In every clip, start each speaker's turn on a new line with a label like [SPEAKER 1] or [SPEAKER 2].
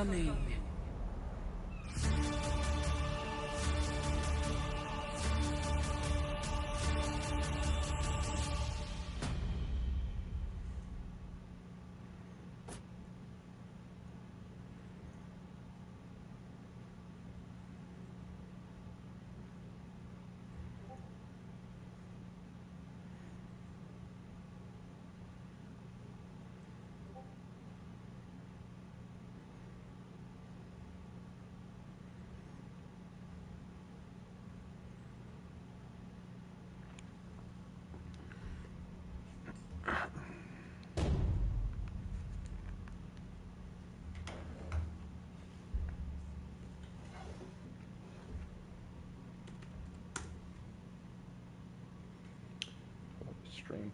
[SPEAKER 1] coming.
[SPEAKER 2] Stream.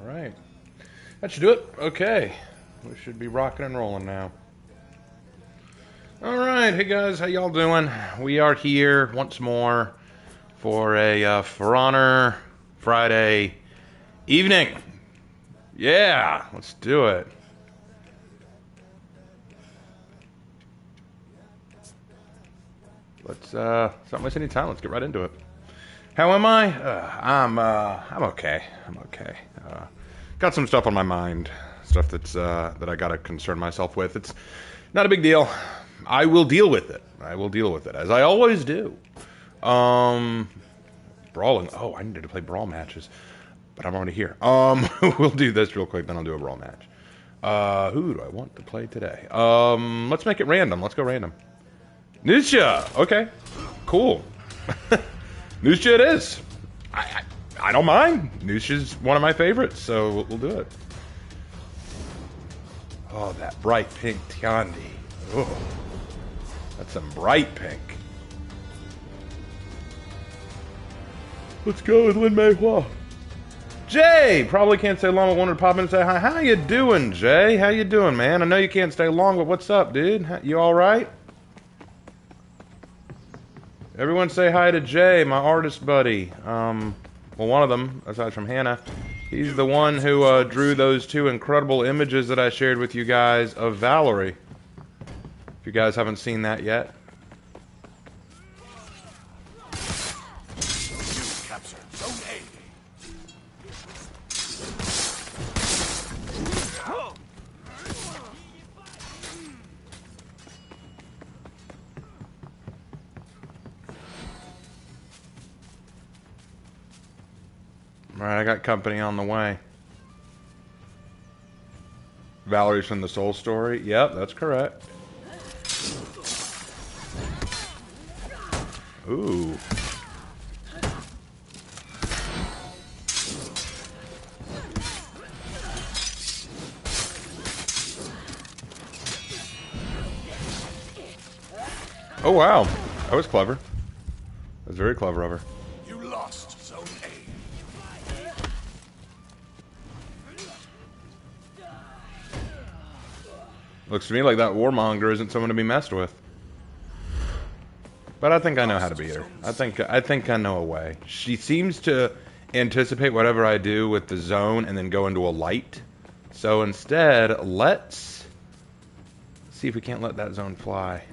[SPEAKER 2] Alright. That should do it. Okay. We should be rocking and rolling now. Alright, hey guys, how y'all doing? We are here once more for a For Honor Friday evening. Yeah, let's do it. Let's not waste any time. Let's get right into it. How am I? I'm okay. I'm okay. Got some stuff on my mind, stuff that's that I gotta concern myself with. It's not a big deal. I will deal with it. I will deal with it, as I always do. Brawling. Oh, I needed to play Brawl matches, but I'm already here. We'll do this real quick, then I'll do a Brawl match. Who do I want to play today? Let's make it random. Let's go random. Nusha! Okay. Cool. Nusha it is. I don't mind. Nusha's one of my favorites, so we'll do it. Oh, that bright pink Tiandi. Oh, that's some bright pink. Let's go with Lin Mei Hua. Jay! Probably can't stay long, but wanted to pop in and say hi. How you doing, Jay? How you doing, man? I know you can't stay long, but what's up, dude? You alright? Everyone say hi to Jay, my artist buddy. Well, one of them, aside from Hannah, he's the one who drew those two incredible images that I shared with you guys of Valerie. If you guys haven't seen that yet. Alright, I got company on the way. Valerie's from the Soul Story? Yep, that's correct. Ooh. Oh wow, that was clever. That was very clever of her.
[SPEAKER 3] You lost Zone A.
[SPEAKER 2] Looks to me like that warmonger isn't someone to be messed with. But I think I know how to beat her. I think I know a way. She seems to anticipate whatever I do with the zone and then go into a light. So instead, let's see if we can't let that zone fly.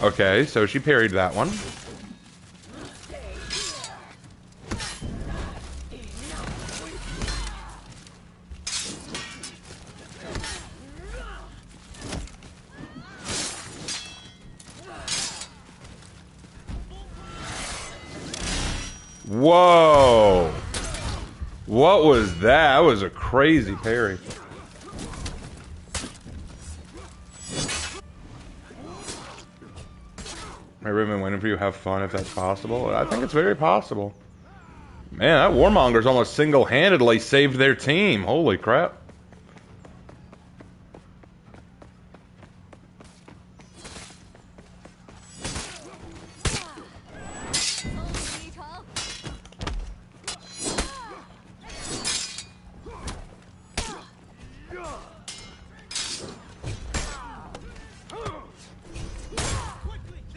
[SPEAKER 2] Okay, so she parried that one. Whoa! What was that? That was a crazy parry. Maybe I've been waiting for you to have fun if that's possible. I think it's very possible. Man, that Warmonger's almost single-handedly saved their team. Holy crap.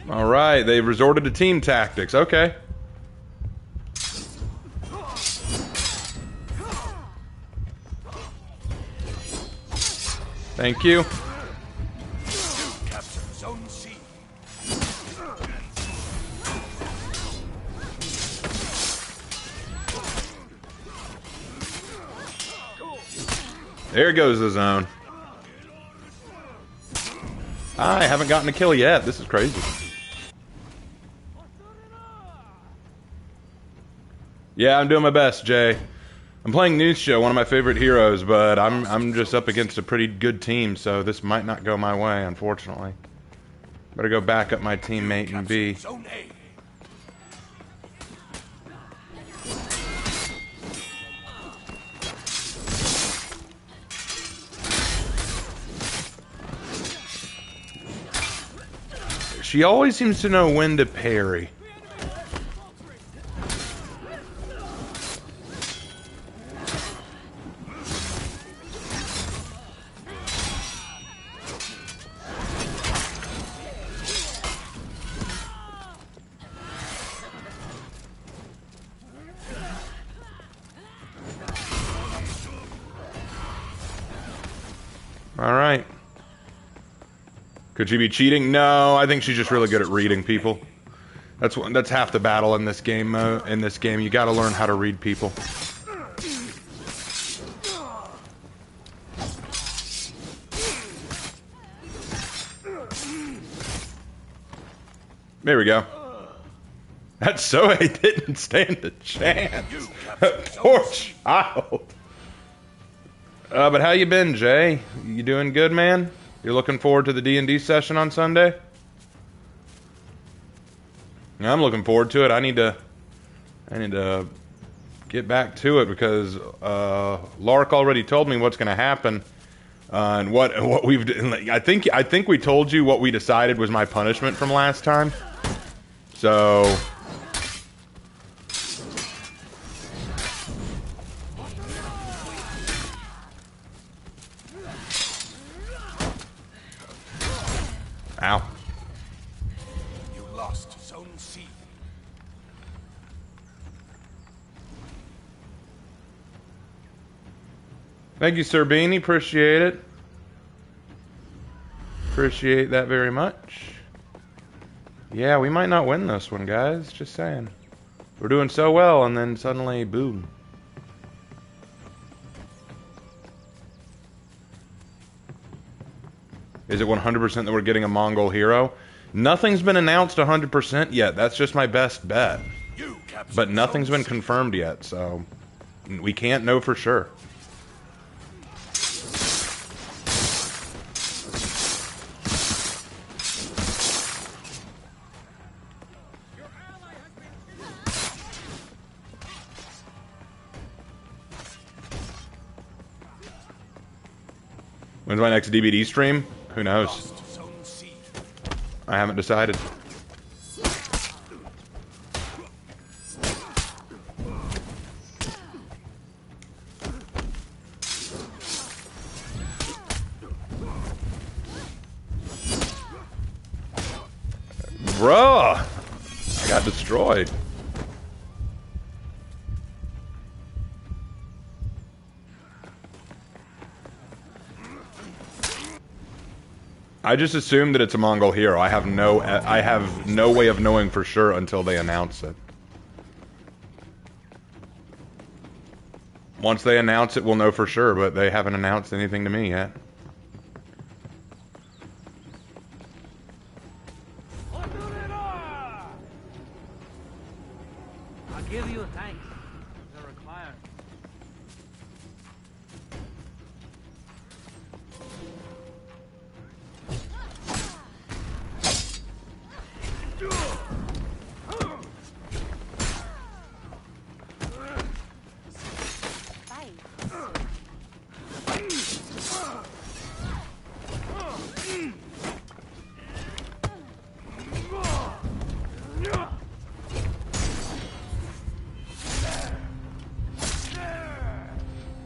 [SPEAKER 2] Alright, they've resorted to team tactics. Okay. Thank you.
[SPEAKER 3] Capture Zone C.
[SPEAKER 2] There goes the zone. I haven't gotten a kill yet. This is crazy. Yeah, I'm doing my best, Jay. I'm playing News Show, one of my favorite heroes, but I'm just up against a pretty good team, so this might not go my way, unfortunately. Better go back up my teammate in B.
[SPEAKER 3] Zone A.
[SPEAKER 2] She always seems to know when to parry. All right. Could she be cheating? No, I think she's just really good at reading people. That's half the battle in this game. You got to learn how to read people. There we go. That Sohei didn't stand a chance. Poor child. But how you been, Jay? You doing good, man? You're looking forward to the D&D session on Sunday? Yeah, I'm looking forward to it. I need to get back to it because Lark already told me what's going to happen and what we've. I think we told you what we decided was my punishment from last time. So. Ow.
[SPEAKER 3] You lost Zone C.
[SPEAKER 2] Thank you, Sir Beanie. Appreciate it. Appreciate that very much. Yeah, we might not win this one, guys. Just saying. We're doing so well, and then suddenly, boom. Is it 100% that we're getting a Mongol hero? Nothing's been announced 100% yet. That's just my best bet. But nothing's been confirmed yet, so we can't know for sure. When's my next DVD stream? Who knows? I haven't decided. Bruh! I got destroyed. I just assume that it's a Mongol hero. I have no way of knowing for sure until they announce it. Once they announce it, we'll know for sure, but they haven't announced anything to me yet.
[SPEAKER 1] I'll give you a thanks. They're required.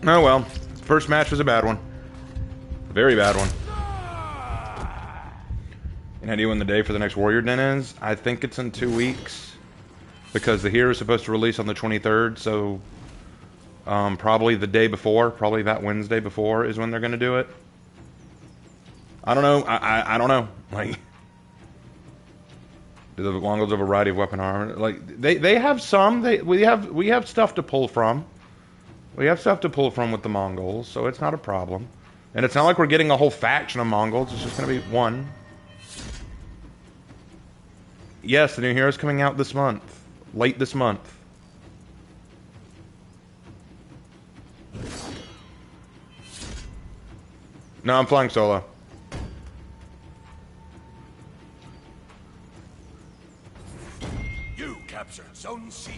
[SPEAKER 2] Oh well, first match was a bad one. A very bad one. And how do you win the day for the next Warrior Den is? I think it's in 2 weeks. Because the hero is supposed to release on the 23rd, so... probably the day before, probably that Wednesday before is when they're going to do it. I don't know, I don't know. Like... Do the Mongols have a variety of weapon armor? Like, they have some, we have stuff to pull from. We have stuff to pull from with the Mongols, so it's not a problem. And it's not like we're getting a whole faction of Mongols, it's just going to be one. Yes, the new hero's coming out this month. Late this month. No, I'm flying solo.
[SPEAKER 3] You capture Zone C.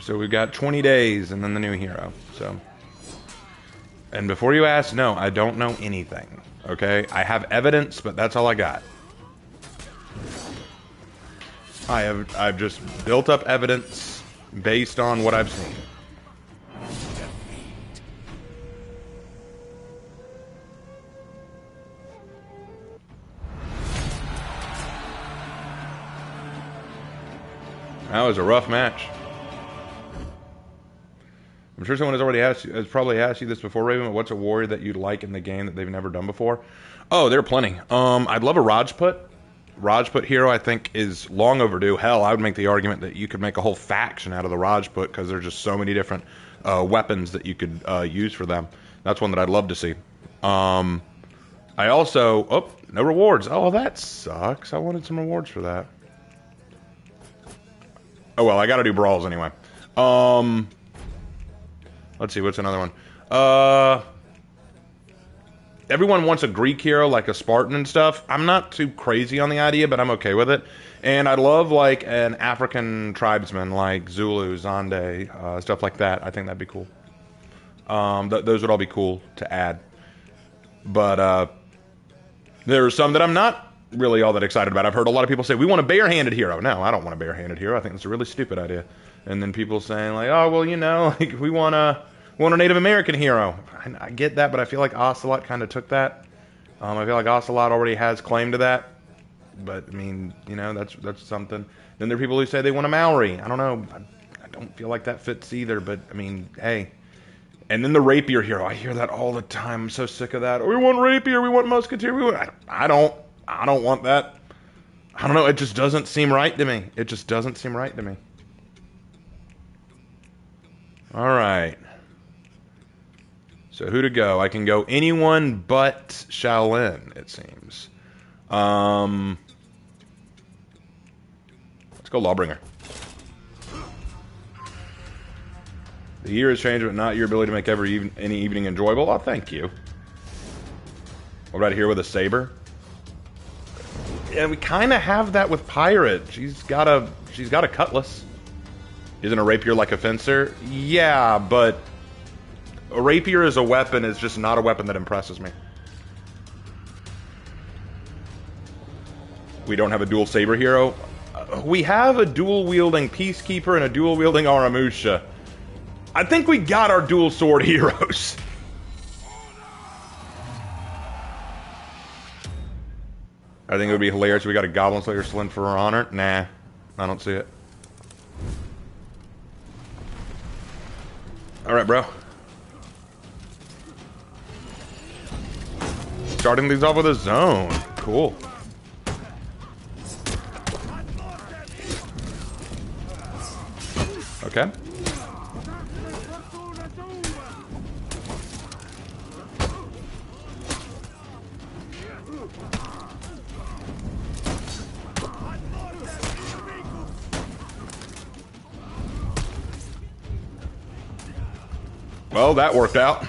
[SPEAKER 2] So we've got 20 days and then the new hero. So, and before you ask, no, I don't know anything. Okay, I have evidence, but that's all I got. I've just built up evidence based on what I've seen. That was a rough match. I'm sure someone has probably asked you this before, Raven, but what's a warrior that you'd like in the game that they've never done before? Oh, there are plenty. I'd love a Rajput. Rajput hero, I think, is long overdue. Hell, I would make the argument that you could make a whole faction out of the Rajput because there's just so many different weapons that you could use for them. That's one that I'd love to see. I also... Oh, no rewards. Oh, that sucks. I wanted some rewards for that. Oh, well, I gotta do brawls anyway. Let's see, what's another one? Everyone wants a Greek hero, like a Spartan and stuff. I'm not too crazy on the idea, but I'm okay with it. And I love, like, an African tribesman, like Zulu, Zande, stuff like that. I think that'd be cool. Those would all be cool to add. But, there are some that I'm not really all that excited about. I've heard a lot of people say, we want a barehanded hero. No, I don't want a barehanded hero. I think that's a really stupid idea. And then people saying, like, oh, well, you know, like, we want a Native American hero. I get that, but I feel like Ocelot kind of took that. I feel like Ocelot already has claim to that. But, I mean, you know, that's something. Then there are people who say they want a Maori. I don't know. I don't feel like that fits either, but, I mean, hey. And then the rapier hero. I hear that all the time. I'm so sick of that. We want rapier. We want musketeer. I don't want that. I don't know. It just doesn't seem right to me. It just doesn't seem right to me. All right. So who to go? I can go anyone but Shaolin, it seems. Let's go Lawbringer. The year has changed, but not your ability to make any evening enjoyable. Oh, thank you. What about here with a saber? Yeah, we kind of have that with Pirate. She's got a cutlass. Isn't a rapier like a fencer? Yeah, but a rapier as a weapon is just not a weapon that impresses me. We don't have a dual saber hero. We have a dual-wielding Peacekeeper and a dual-wielding Aramusha. I think we got our dual sword heroes. I think it would be hilarious if we got a Goblin Slayer Slim for our honor. Nah, I don't see it. Alright, bro. Starting these off with a zone. Cool. Okay. Well, that worked out.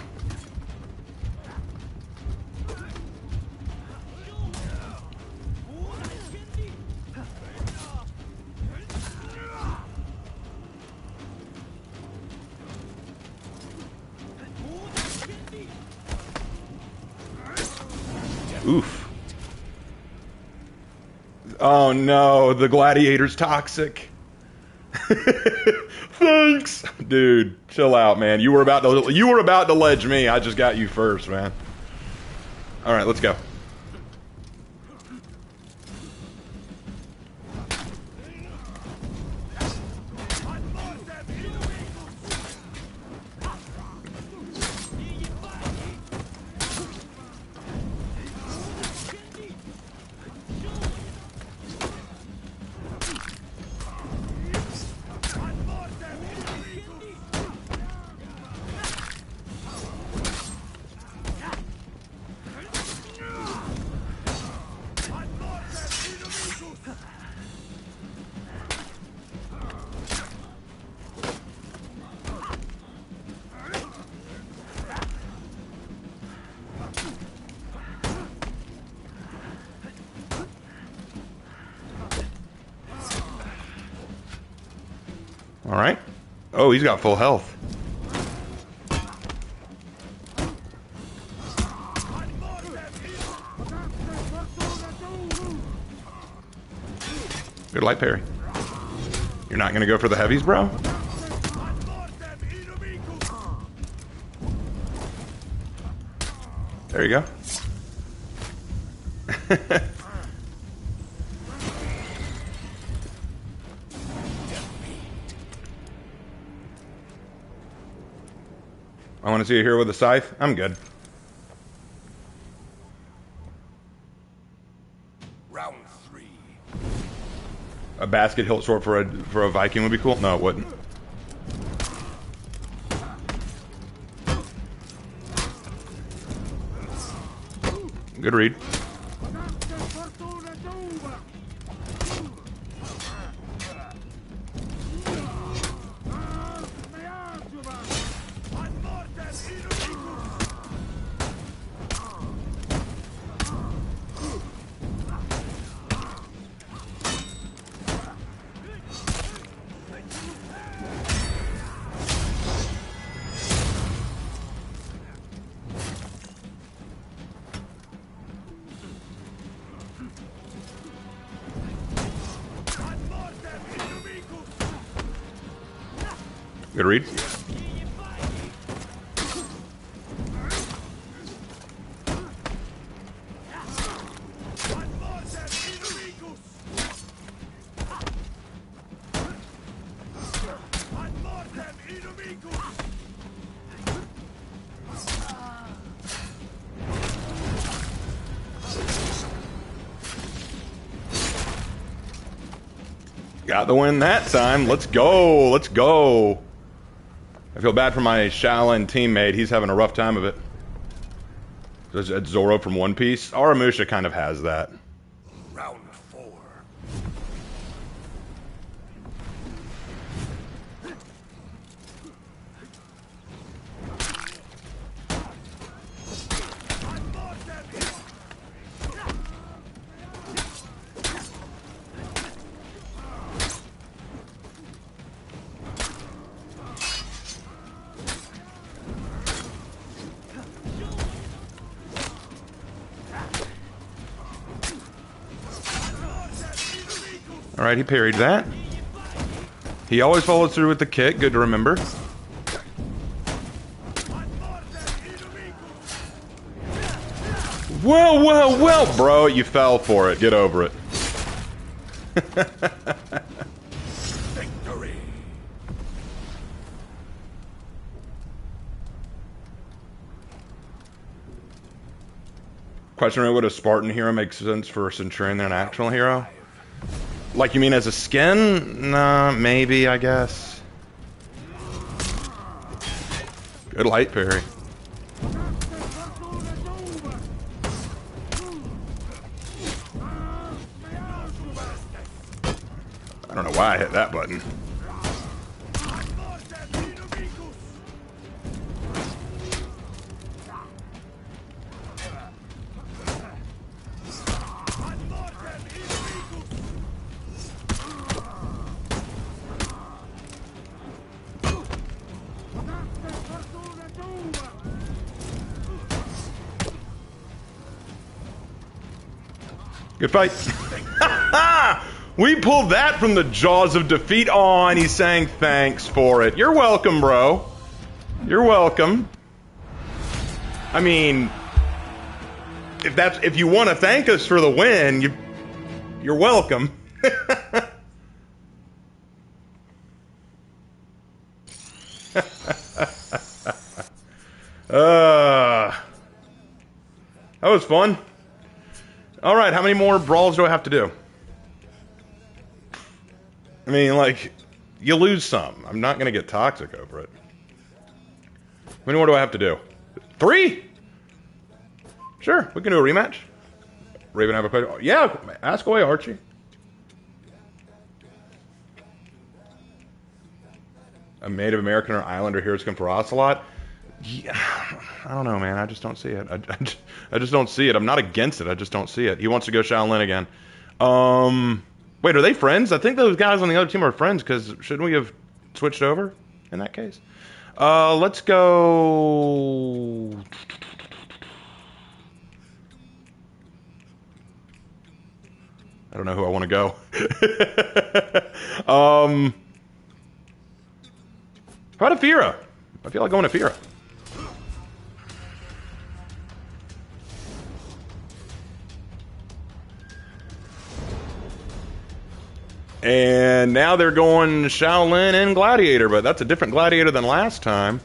[SPEAKER 2] Oof. Oh no, the gladiator's toxic. Thanks. Dude, chill out, man. You were about to ledge me. I just got you first, man. All right, let's go. All right. Oh, he's got full health. Good light parry. You're not gonna go for the heavies, bro? There you go. I want to see you here with a scythe. I'm good.
[SPEAKER 3] Round 3.
[SPEAKER 2] A basket hilt sword for a Viking would be cool. No, it wouldn't. Good read. Good read. Got the win that time. Let's go. Let's go. I feel bad for my Shaolin teammate. He's having a rough time of it. There's Zoro from One Piece. Aramusha kind of has that.
[SPEAKER 3] Round 4.
[SPEAKER 2] Alright, he parried that. He always follows through with the kick. Good to remember. Well, bro, you fell for it. Get over it.
[SPEAKER 3] Victory.
[SPEAKER 2] Question: would a Spartan hero make sense for a Centurion than an actual hero? Like, you mean as a skin? Nah, maybe, I guess. Good light parry. I don't know why I hit that button. Good fight. We pulled that from the jaws of defeat. Oh, and he's saying thanks for it. You're welcome, bro. You're welcome. I mean, if you want to thank us for the win, you're welcome. That was fun. All right, how many more brawls do I have to do? I mean, like, you lose some. I'm not going to get toxic over it. How many more do I have to do? 3? Sure, we can do a rematch. Raven, have a question? Yeah, ask away, Archie. A Native American or Highlander hero skin for Ocelot? Yeah, I don't know, man. I just don't see it. I just don't see it. I'm not against it. I just don't see it. He wants to go Shaolin again. Wait, are they friends? I think those guys on the other team are friends, because shouldn't we have switched over in that case? Let's go... I don't know who I want to go. How about Afira? I feel like going Afira. And now they're going Shaolin and Gladiator, but that's a different Gladiator than last time.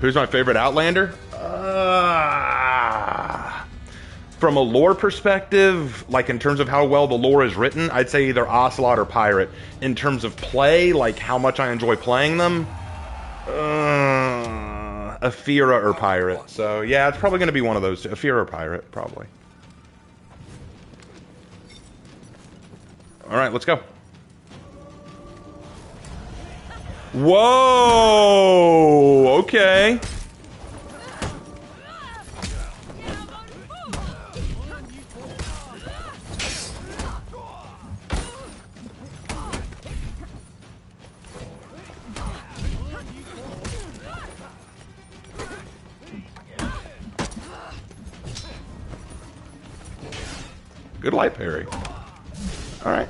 [SPEAKER 2] Who's my favorite Outlander? From a lore perspective, like in terms of how well the lore is written, I'd say either Ocelot or Pirate. In terms of play, like how much I enjoy playing them, Afira or Pirate. So yeah, it's probably going to be one of those two. Afira or Pirate, probably. All right, let's go. Whoa! Okay. Good light parry. All right.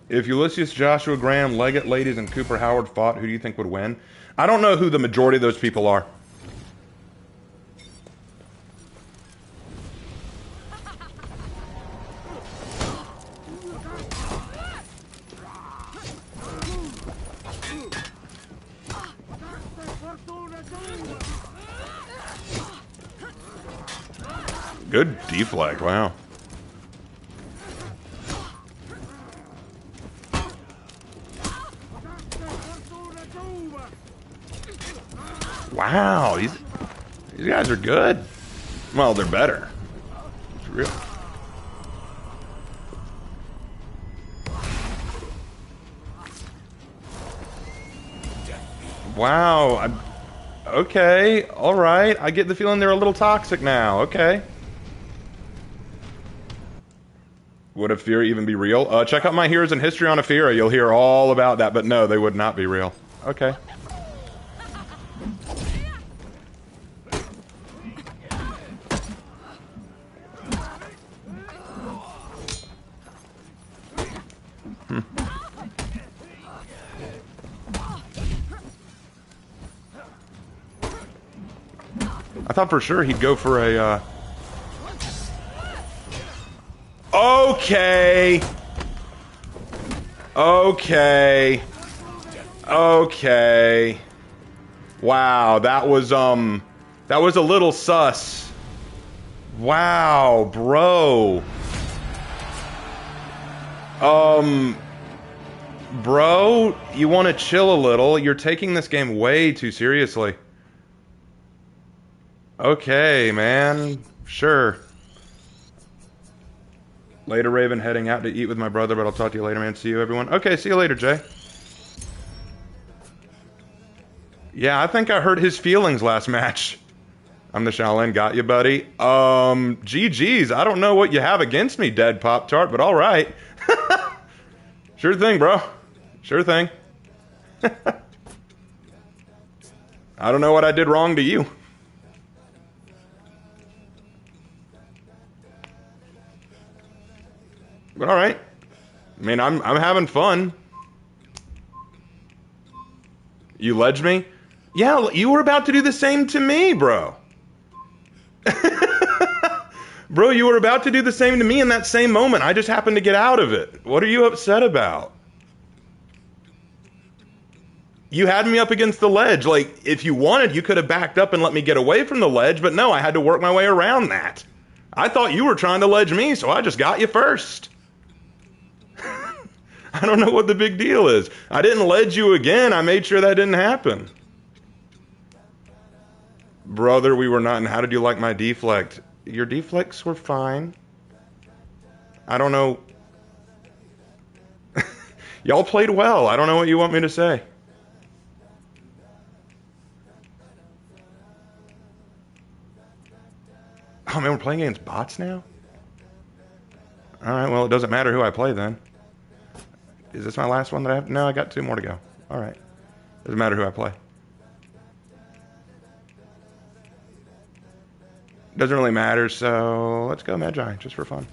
[SPEAKER 2] If Ulysses, Joshua Graham, Leggett, Ladies, and Cooper Howard fought, who do you think would win? I don't know who the majority of those people are. Good deflag, wow. Wow, these guys are good. Well, they're better. It's real. Wow. Okay, all right. I get the feeling they're a little toxic now. Okay. Would Afira even be real? Check out my Heroes in History on Afira. You'll hear all about that. But no, they would not be real. Okay. I thought for sure he'd go for a, Okay. Okay. Okay. Wow, that was a little sus. Wow, bro. Bro, you want to chill a little. You're taking this game way too seriously. Okay, man. Sure. Later, Raven, heading out to eat with my brother, but I'll talk to you later, man. See you, everyone. Okay, see you later, Jay. Yeah, I think I hurt his feelings last match. I'm the Shaolin. Got you, buddy. GG's. I don't know what you have against me, Dead Pop-Tart, but alright. Sure thing, bro. Sure thing. I don't know what I did wrong to you. But alright. I mean, I'm having fun. You ledged me? Yeah, you were about to do the same to me, bro. Bro, you were about to do the same to me in that same moment. I just happened to get out of it. What are you upset about? You had me up against the ledge. Like, if you wanted, you could have backed up and let me get away from the ledge, but no, I had to work my way around that. I thought you were trying to ledge me, so I just got you first. I don't know what the big deal is. I didn't ledge you again. I made sure that didn't happen. Brother, we were not. And how did you like my deflect? Your deflects were fine. I don't know. Y'all played well. I don't know what you want me to say. Oh man, we're playing against bots now? Alright, well it doesn't matter who I play then. Is this my last one that I have? No, I got 2 more to go. Alright. Doesn't matter who I play. Doesn't really matter, so let's go Magi, just for fun.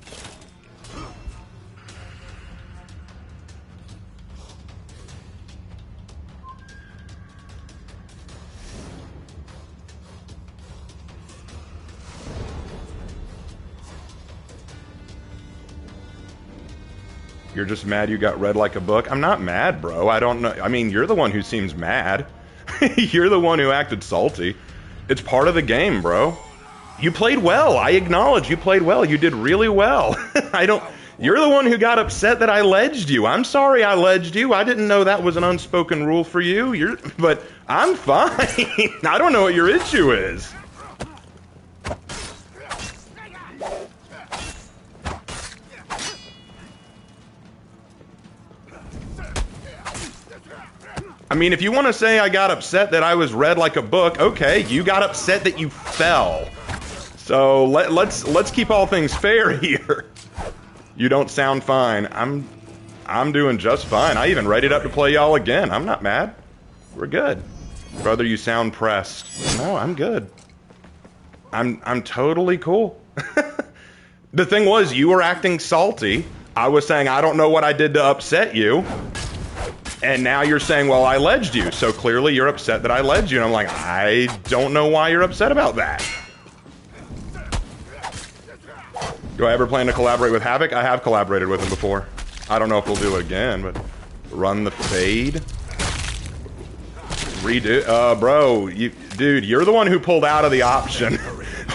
[SPEAKER 2] You're just mad you got read like a book? I'm not mad, bro. I don't know. I mean, you're the one who seems mad. You're the one who acted salty. It's part of the game, bro. You played well. I acknowledge you played well. You did really well. You're the one who got upset that I ledged you. I'm sorry I ledged you. I didn't know that was an unspoken rule for you. But I'm fine. I don't know what your issue is. I mean, if you want to say I got upset that I was read like a book, okay, you got upset that you fell. So let's keep all things fair here. You don't sound fine. I'm doing just fine. I even readied up to play y'all again. I'm not mad. We're good. Brother, you sound pressed. No, I'm good. I'm totally cool. The thing was, you were acting salty. I was saying I don't know what I did to upset you. And now you're saying, well, I ledged you. So clearly you're upset that I ledged you. And I'm like, I don't know why you're upset about that. Do I ever plan to collaborate with Havoc? I have collaborated with him before. I don't know if we'll do it again, but run the fade. Redo. Bro, dude, you're the one who pulled out of the option.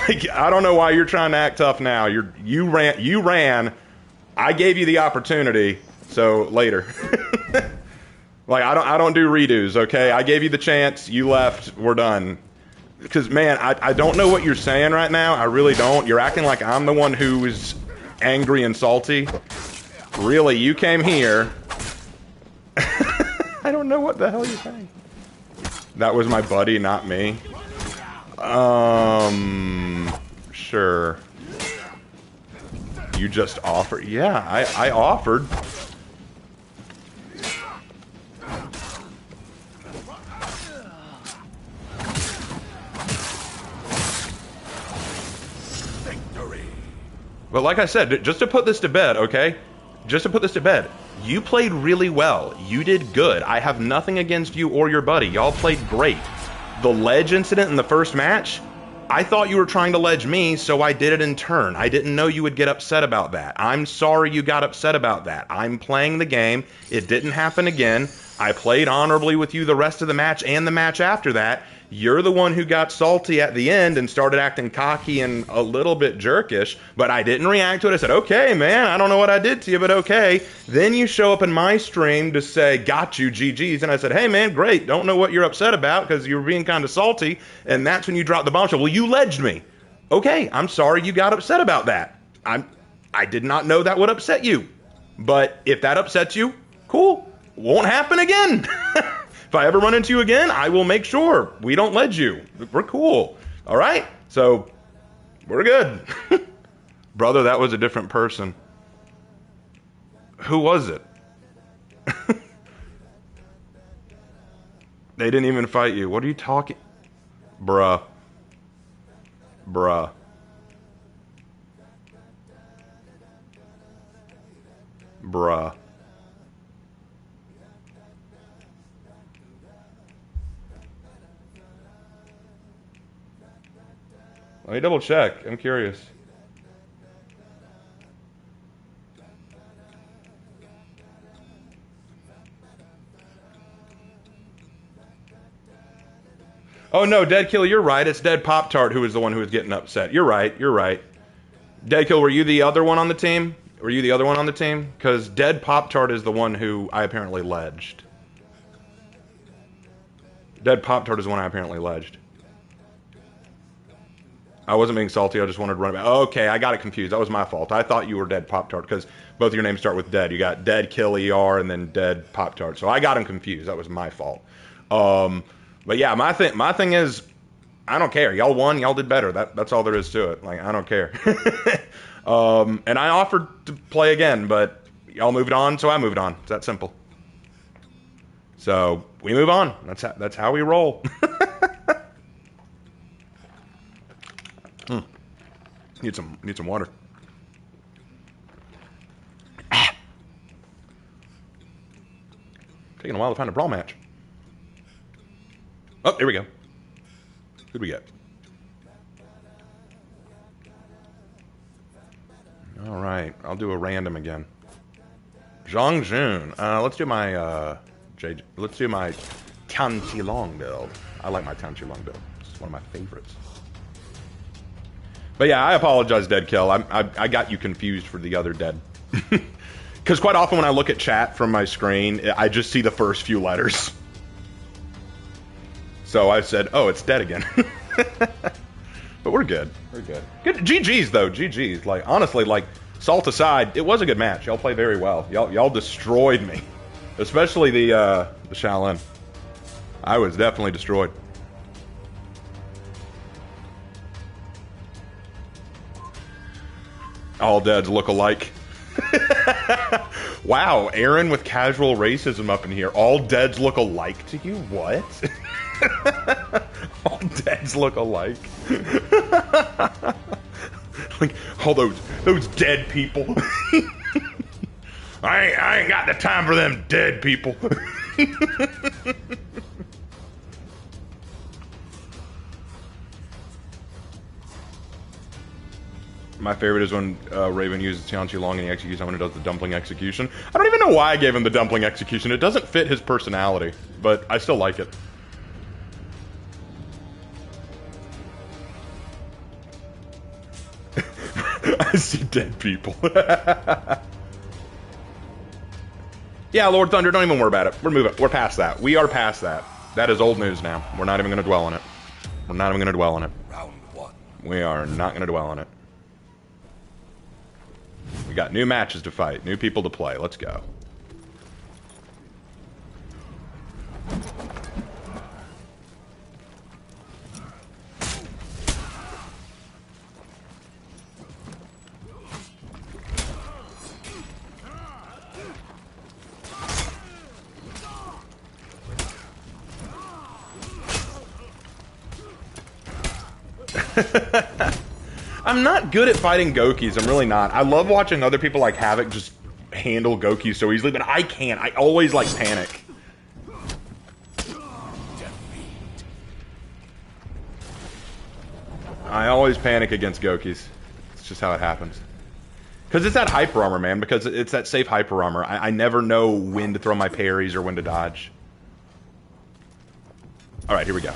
[SPEAKER 2] Like, I don't know why you're trying to act tough now. You ran. I gave you the opportunity. So later. Like, I don't do redos, okay? I gave you the chance, you left, we're done. Because, man, I don't know what you're saying right now. I really don't. You're acting like I'm the one who is angry and salty. Really, you came here. I don't know what the hell you're saying. That was my buddy, not me. Sure. You just offered. Yeah, I offered. But like I said, just to put this to bed, okay? Just to put this to bed, you played really well. You did good. I have nothing against you or your buddy. Y'all played great. The ledge incident in the first match, I thought you were trying to ledge me, so I did it in turn. I didn't know you would get upset about that. I'm sorry you got upset about that. I'm playing the game. It didn't happen again. I played honorably with you the rest of the match and the match after that. You're the one who got salty at the end and started acting cocky and a little bit jerkish, but I didn't react to it. I said, okay, man, I don't know what I did to you, but okay. Then you show up in my stream to say, got you, GG's, and I said, hey, man, great. Don't know what you're upset about because you were being kind of salty, and that's when you dropped the bombshell. Well, you ledged me. Okay, I'm sorry you got upset about that. I did not know that would upset you, but if that upsets you, cool. Won't happen again. If I ever run into you again, I will make sure we don't ledge you. We're cool. All right? So, we're good. Brother, that was a different person. Who was it? They didn't even fight you. What are you talking? Bruh. Bruh. Bruh. Let me double check. I'm curious. Oh no, Dead Kill, you're right. It's Dead Pop Tart who was the one who was getting upset. You're right. You're right. Dead Kill, were you the other one on the team? Were you the other one on the team? Because Dead Pop Tart is the one who I apparently ledged. Dead Pop Tart is the one I apparently ledged. I wasn't being salty. I just wanted to run it back. Okay, I got it confused. That was my fault. I thought you were Dead Pop Tart because both of your names start with Dead. You got Dead Kill ER and then Dead Pop Tart. So I got them confused. That was my fault. But yeah, my thing is, I don't care. Y'all won. Y'all did better. That's all there is to it. Like, I don't care. And I offered to play again, but y'all moved on, so I moved on. It's that simple. So we move on. That's how we roll. Need some water. Taking a while to find a brawl match. Oh, here we go. Who'd we get? All right, I'll do a random again. Zhang Jun. Let's do my let's do my Tian Qilong build. I like my Tian Qilong build. It's one of my favorites. But yeah, I apologize, Dead Kill. I got you confused for the other Dead. Because quite often when I look at chat from my screen, I just see the first few letters. So I said, oh, it's Dead again. But we're good. We're good. Good. GG's, though. GG's. Like, honestly, like, salt aside, it was a good match. Y'all played very well. Y'all destroyed me. Especially the Shaolin. I was definitely destroyed. All Deads look alike. Wow, Aaron with casual racism up in here. All Deads look alike to you? What? All Deads look alike. Like, all those dead people. I ain't got the time for them dead people. My favorite is when Raven uses Tian Qilong and he executes someone who does the dumpling execution. I don't even know why I gave him the dumpling execution. It doesn't fit his personality, but I still like it. I see dead people. Yeah, Lord Thunder, don't even worry about it. We're moving. We're past that. We are past that. That is old news now. We're not even going to dwell on it. We're not even going to dwell on it.
[SPEAKER 3] Round one.
[SPEAKER 2] We are not going to dwell on it. We got new matches to fight, new people to play. Let's go. I'm not good at fighting Gokis. I'm really not. I love watching other people like Havoc just handle Gokis so easily, but I can't. I always like panic. I always panic against Gokis. It's just how it happens. Because it's that hyper armor, man. Because it's that safe hyper armor. I never know when to throw my parries or when to dodge. Alright, here we go.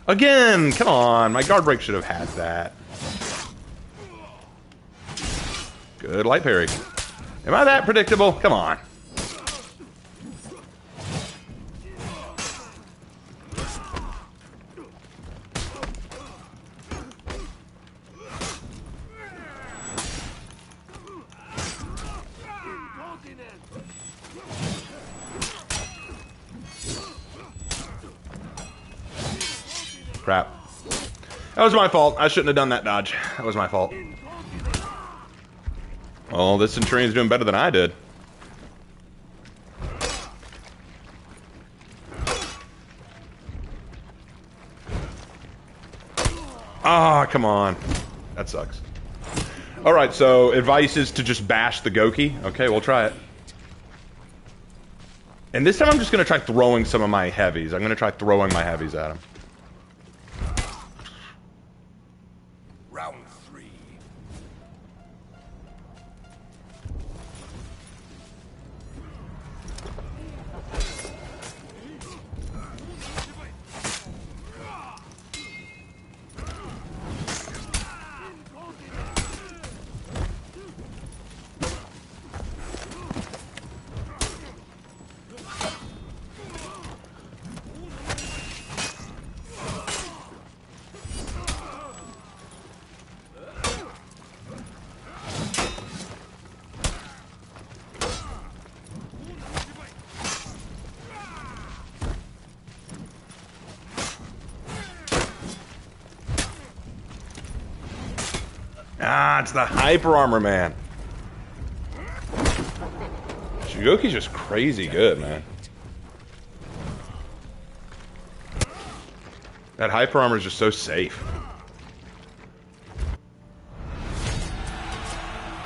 [SPEAKER 2] Again! Come on! My guard break should have had that. Good light parry. Am I that predictable? Come on. Crap. That was my fault. I shouldn't have done that dodge. That was my fault. Oh, this Centurion's doing better than I did. Ah, come on. That sucks. Alright, so advice is to just bash the Goki. Okay, we'll try it. And this time I'm just going to try throwing some of my heavies. I'm going to try throwing my heavies at him.
[SPEAKER 3] Round 3.
[SPEAKER 2] Ah, it's the hyper armor, man. Shugoki's just crazy good, man. That hyper armor is just so safe.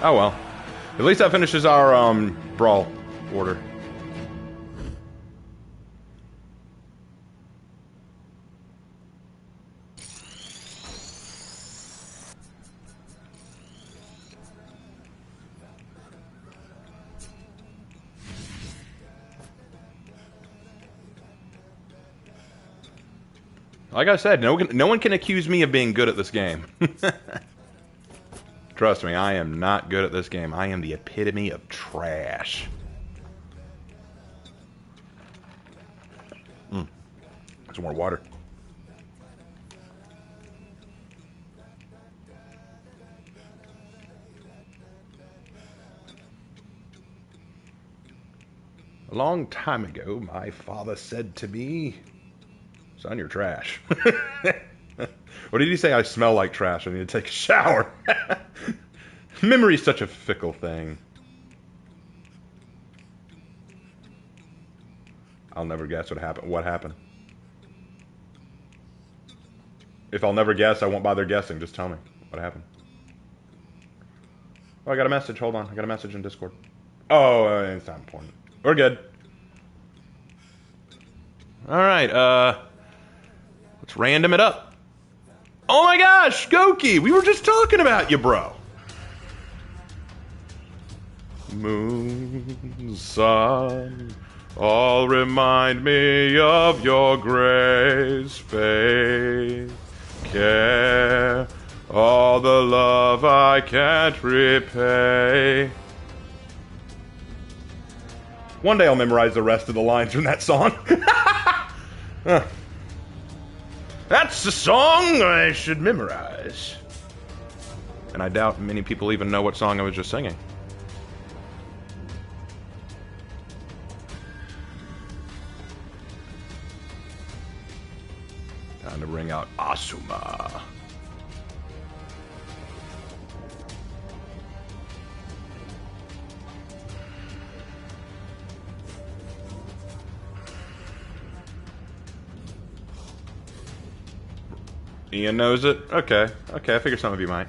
[SPEAKER 2] Oh well. At least that finishes our brawl order. Like I said, no one can accuse me of being good at this game. Trust me, I am not good at this game. I am the epitome of trash. Some more water. A long time ago, my father said to me, "Son, you're trash." What did he say? I smell like trash. I need to take a shower. Memory's such a fickle thing. I'll never guess what happened. What happened? If I'll never guess, I won't bother guessing. Just tell me what happened. Oh, I got a message. Hold on. I got a message in Discord. Oh, it's not important. We're good. All right. Let's random it up. Oh my gosh, Goki! We were just talking about you, bro. Moon, sun, all remind me of your grace, faith, care, all the love I can't repay. One day I'll memorize the rest of the lines from that song. That's the song I should memorize. And I doubt many people even know what song I was just singing. Time to bring out Asuma. Ian knows it? Okay. Okay, I figure some of you might.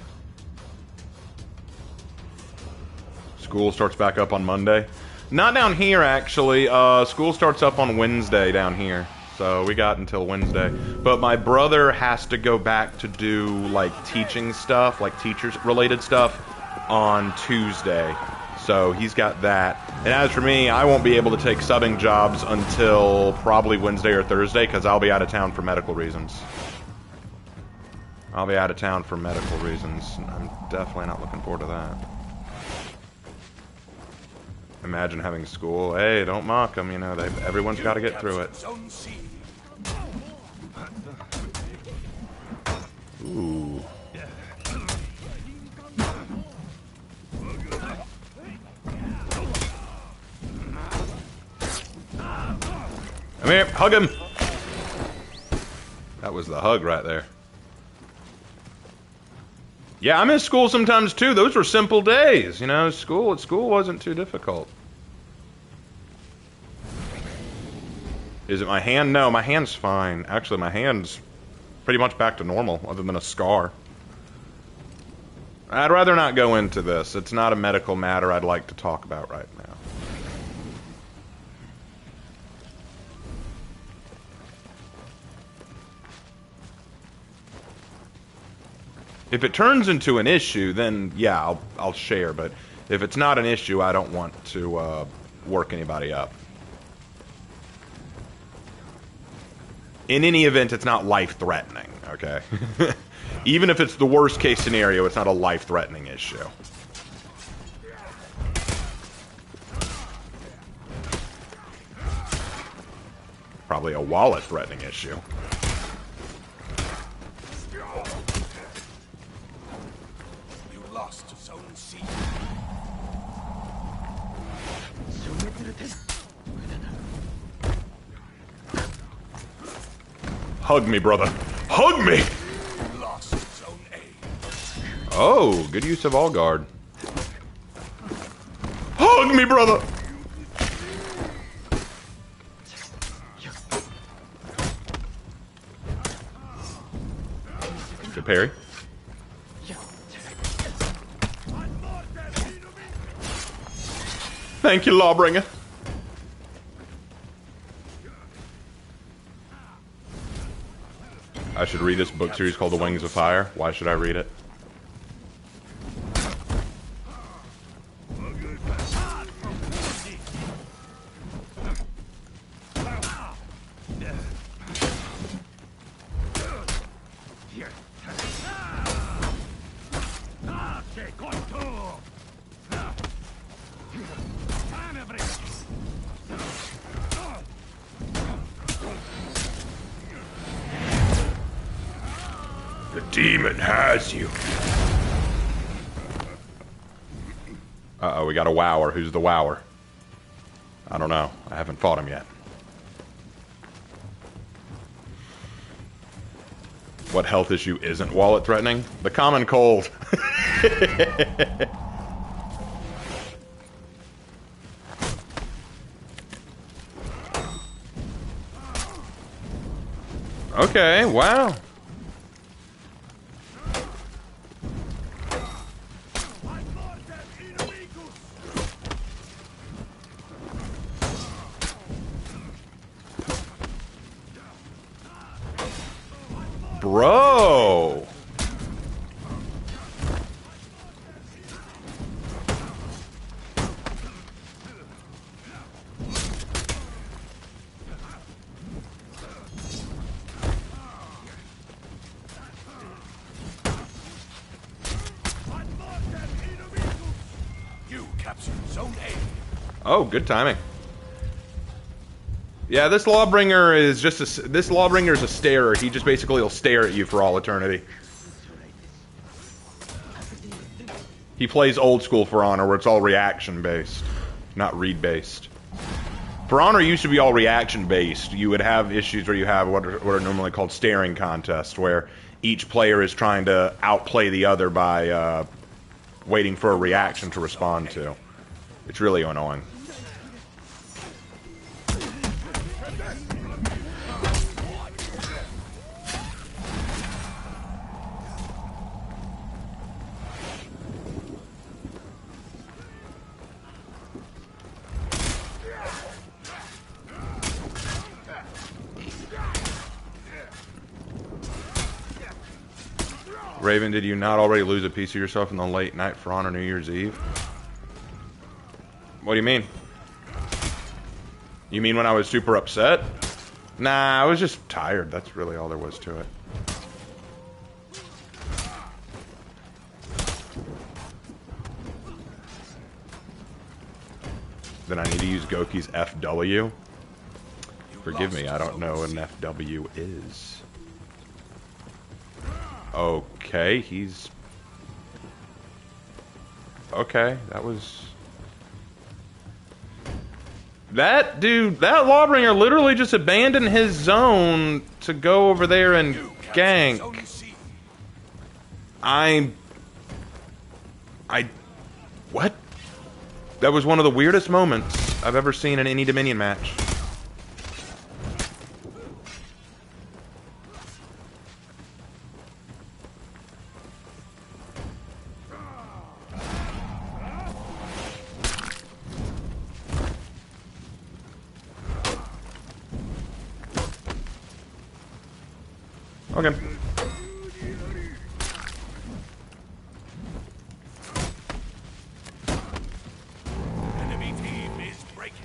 [SPEAKER 2] School starts back up on Monday. Not down here, actually. School starts up on Wednesday down here. So we got until Wednesday. But my brother has to go back to do, like, teaching stuff, like teachers-related stuff, on Tuesday. So he's got that. And as for me, I won't be able to take subbing jobs until probably Wednesday or Thursday, because I'll be out of town for medical reasons. I'll be out of town for medical reasons. I'm definitely not looking forward to that. Imagine having school. Hey, don't mock them, you know, everyone's got to get through it. Ooh. Come here, hug him! That was the hug right there. Yeah, I miss school sometimes too. Those were simple days, you know. School wasn't too difficult. Is it my hand? No, my hand's fine. Actually, my hand's pretty much back to normal, other than a scar. I'd rather not go into this. It's not a medical matter I'd like to talk about right now. If it turns into an issue, then yeah, I'll share. But if it's not an issue, I don't want to work anybody up. In any event, it's not life-threatening, okay? Even if it's the worst-case scenario, it's not a life-threatening issue. Probably a wallet-threatening issue. Hug me, brother. Hug me! Oh, good use of all guard. Hug me, brother! Good parry. Thank you, Lawbringer. I should read this book series called The Wings of Fire. Why should I read it? Demon has you. Uh-oh, we got a wower. Who's the wower? I don't know. I haven't fought him yet. What health issue isn't wallet threatening? The common cold. Okay, wow. Bro!
[SPEAKER 3] You captured Zone A.
[SPEAKER 2] Oh, good timing. Yeah, this Lawbringer is just this Lawbringer is a starer. He just basically will stare at you for all eternity. He plays old school For Honor, where it's all reaction based, not read based. For Honor used to be all reaction based. You would have issues where you have what are normally called staring contests, where each player is trying to outplay the other by waiting for a reaction to respond to. It's really annoying. Raven, did you not already lose a piece of yourself in the late night for on New Year's Eve? What do you mean? You mean when I was super upset? Nah, I was just tired. That's really all there was to it. Then I need to use Goki's FW. Forgive me, I don't know what an FW is. Okay, he's... Okay, that was... That dude, that Lawbringer literally just abandoned his zone to go over there and gank. What? That was one of the weirdest moments I've ever seen in any Dominion match. Okay.
[SPEAKER 3] Enemy team is breaking.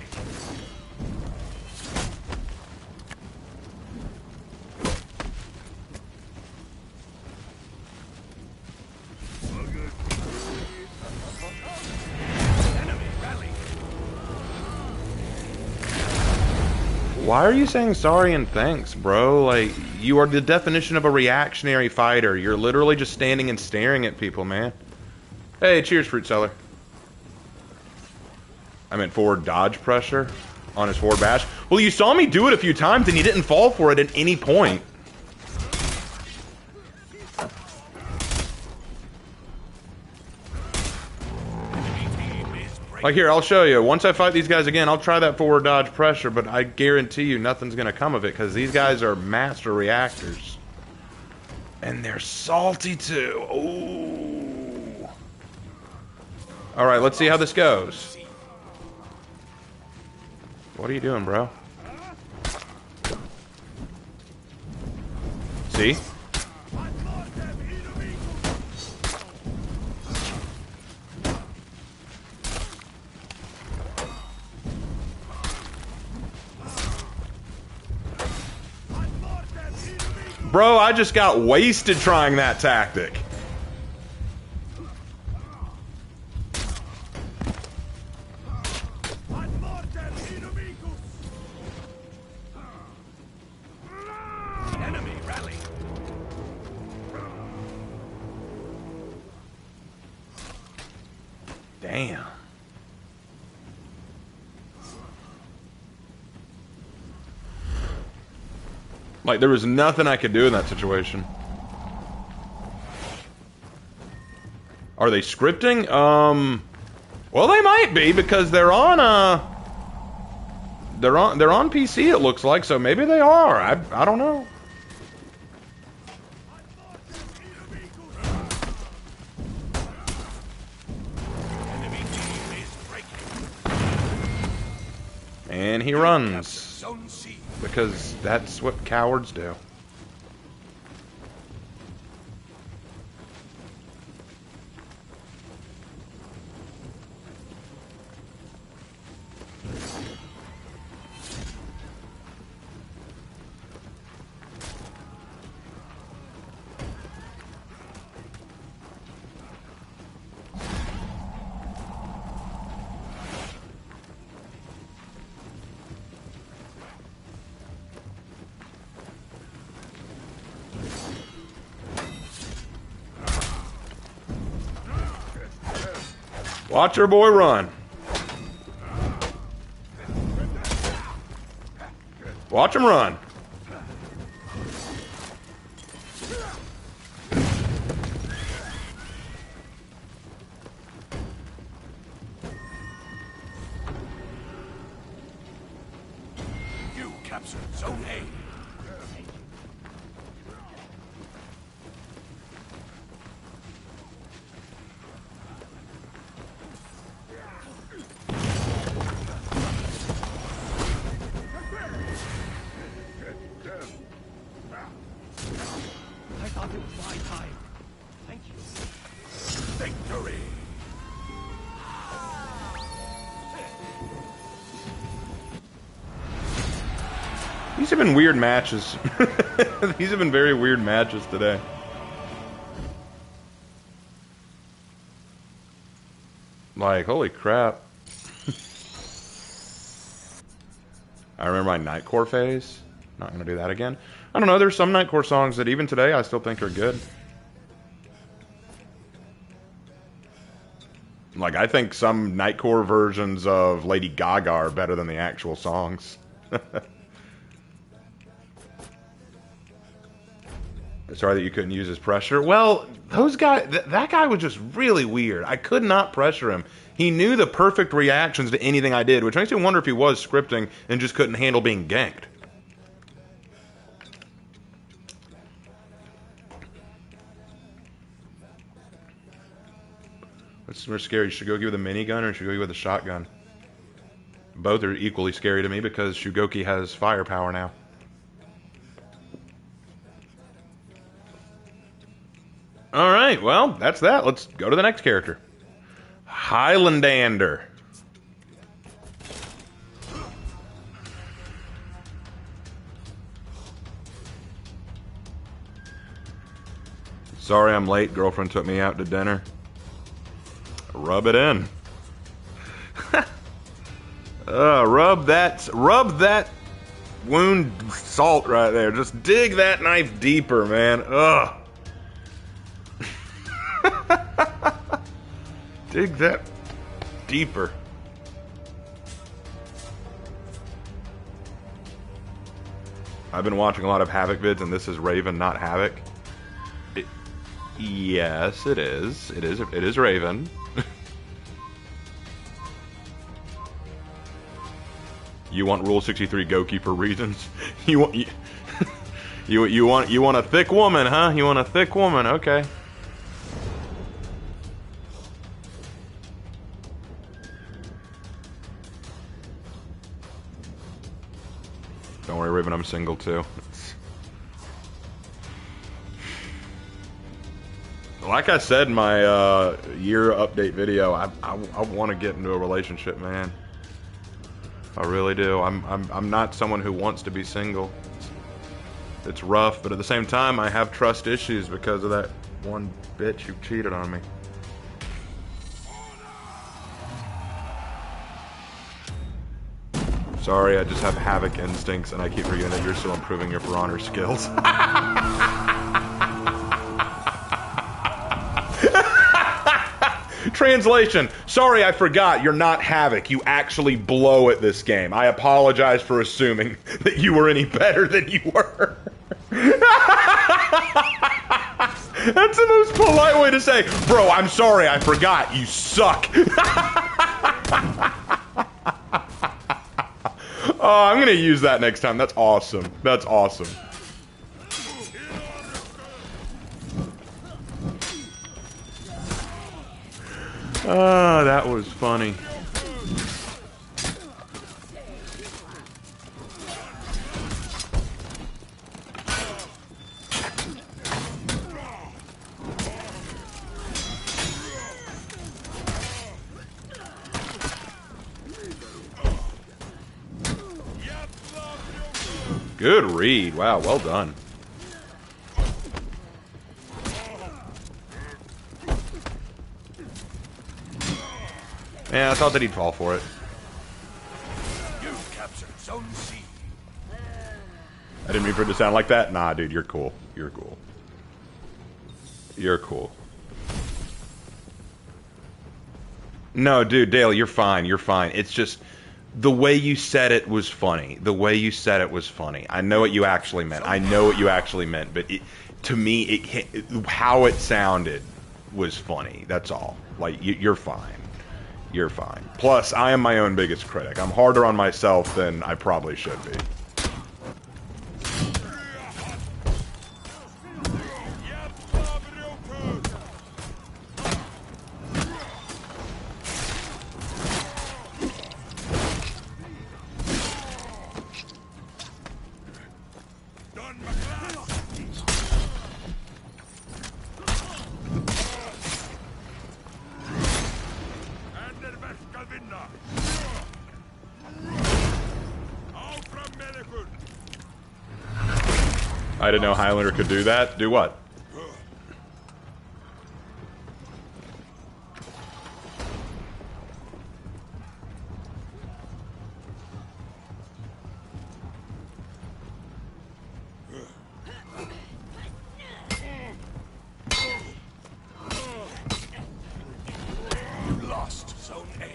[SPEAKER 3] Enemy rally.
[SPEAKER 2] Why are you saying sorry and thanks, bro? Like, you are the definition of a reactionary fighter. You're literally just standing and staring at people, man. Hey, cheers, fruit seller. I meant forward dodge pressure on his forward bash. Well, you saw me do it a few times and he didn't fall for it at any point. Like, here, I'll show you. Once I fight these guys again, I'll try that forward dodge pressure, but I guarantee you nothing's going to come of it because these guys are master reactors. And they're salty, too. Ooh. All right, let's see how this goes. What are you doing, bro? See? Bro, I just got wasted trying that tactic.
[SPEAKER 3] Enemy rally.
[SPEAKER 2] Damn. Like, there was nothing I could do in that situation. Are they scripting? Well, they might be because they're on PC. It looks like, so maybe they are. I don't know. And he runs. Because that's what cowards do. Watch your boy run. Watch him run.
[SPEAKER 3] You captured Zone A.
[SPEAKER 2] These have been weird matches. These have been very weird matches today. Like, holy crap. I remember my Nightcore phase. Not gonna do that again. I don't know, there's some Nightcore songs that even today I still think are good. Like, I think some Nightcore versions of Lady Gaga are better than the actual songs. Sorry that you couldn't use his pressure. Well, those guys, that guy was just really weird. I could not pressure him. He knew the perfect reactions to anything I did, which makes me wonder if he was scripting and just couldn't handle being ganked. What's more scary? Should go with a minigun or should go with a shotgun? Both are equally scary to me because Shugoki has firepower now. Alright, well, that's that. Let's go to the next character. Highlander. Sorry I'm late. Girlfriend took me out to dinner. Rub it in. Rub that wound salt right there. Just dig that knife deeper, man. Ugh. Dig that deeper. I've been watching a lot of Havoc vids, and this is Raven, not Havoc. Yes, it is. It is Raven. You want Rule 63 Goki for reasons? You want a thick woman, huh? You want a thick woman? Okay. Don't worry, Raven, I'm single too. Like I said in my year update video, I want to get into a relationship, man. I really do. I'm not someone who wants to be single. It's rough, but at the same time, I have trust issues because of that one bitch who cheated on me. Sorry, I just have Havoc instincts, and I keep forgetting that you're still improving your For Honor skills. Translation. Sorry, I forgot. You're not Havoc. You actually blow at this game. I apologize for assuming that you were any better than you were. That's the most polite way to say, bro, I'm sorry, I forgot. You suck. Oh, I'm going to use that next time. That's awesome. That's awesome. Oh, that was funny. Good read. Wow, well done. Yeah, I thought that he'd fall for it.
[SPEAKER 3] You captured Zone C.
[SPEAKER 2] I didn't mean for it to sound like that. Nah, dude, you're cool. You're cool. You're cool. No, dude, Dale, you're fine. You're fine. It's just the way you said it was funny. The way you said it was funny. I know what you actually meant. I know what you actually meant. But to me, how it sounded was funny. That's all. Like, you're fine. You're fine. Plus, I am my own biggest critic. I'm harder on myself than I probably should be. I didn't know Highlander could do that. Do what?
[SPEAKER 3] Lost Zone A.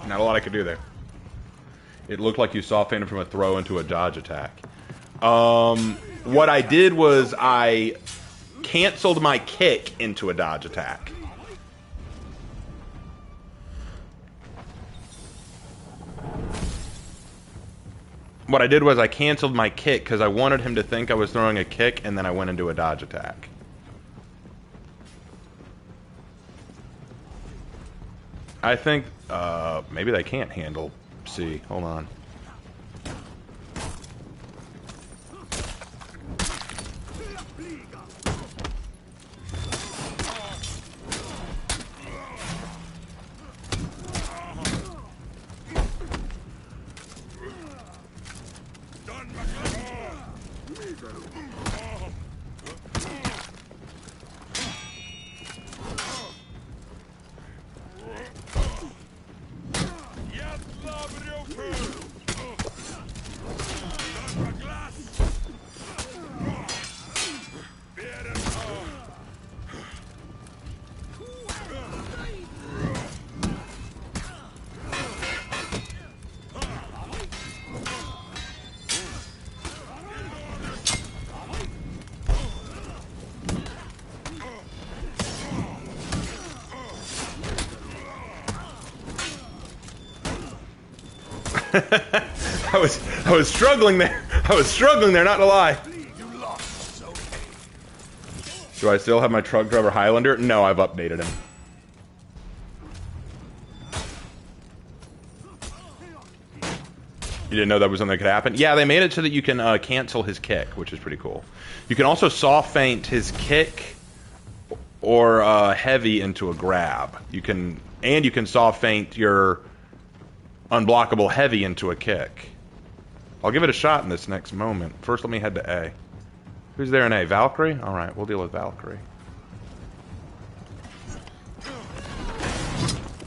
[SPEAKER 2] Not a lot I could do there. It looked like you soft fainted from a throw into a dodge attack. What I did was I canceled my kick into a dodge attack. What I did was I canceled my kick because I wanted him to think I was throwing a kick, and then I went into a dodge attack. I think maybe they can't handle C. Hold on. I was struggling there. I was struggling there, not to lie. Do I still have my truck driver Highlander? No, I've updated him. You didn't know that was something that could happen? Yeah, they made it so that you can cancel his kick, which is pretty cool. You can also soft feint his kick or heavy into a grab. You can soft feint your unblockable heavy into a kick. I'll give it a shot in this next moment. First, let me head to A. Who's there in A? Valkyrie? Alright, we'll deal with Valkyrie.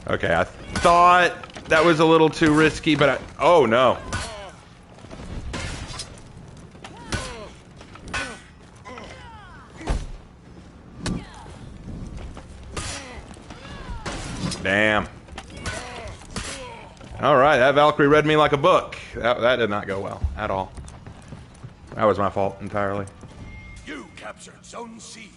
[SPEAKER 2] Okay, I thought that was a little too risky, but oh no. Damn. Alright, that Valkyrie read me like a book. That did not go well at all. That was my fault entirely.
[SPEAKER 3] You captured Zone C.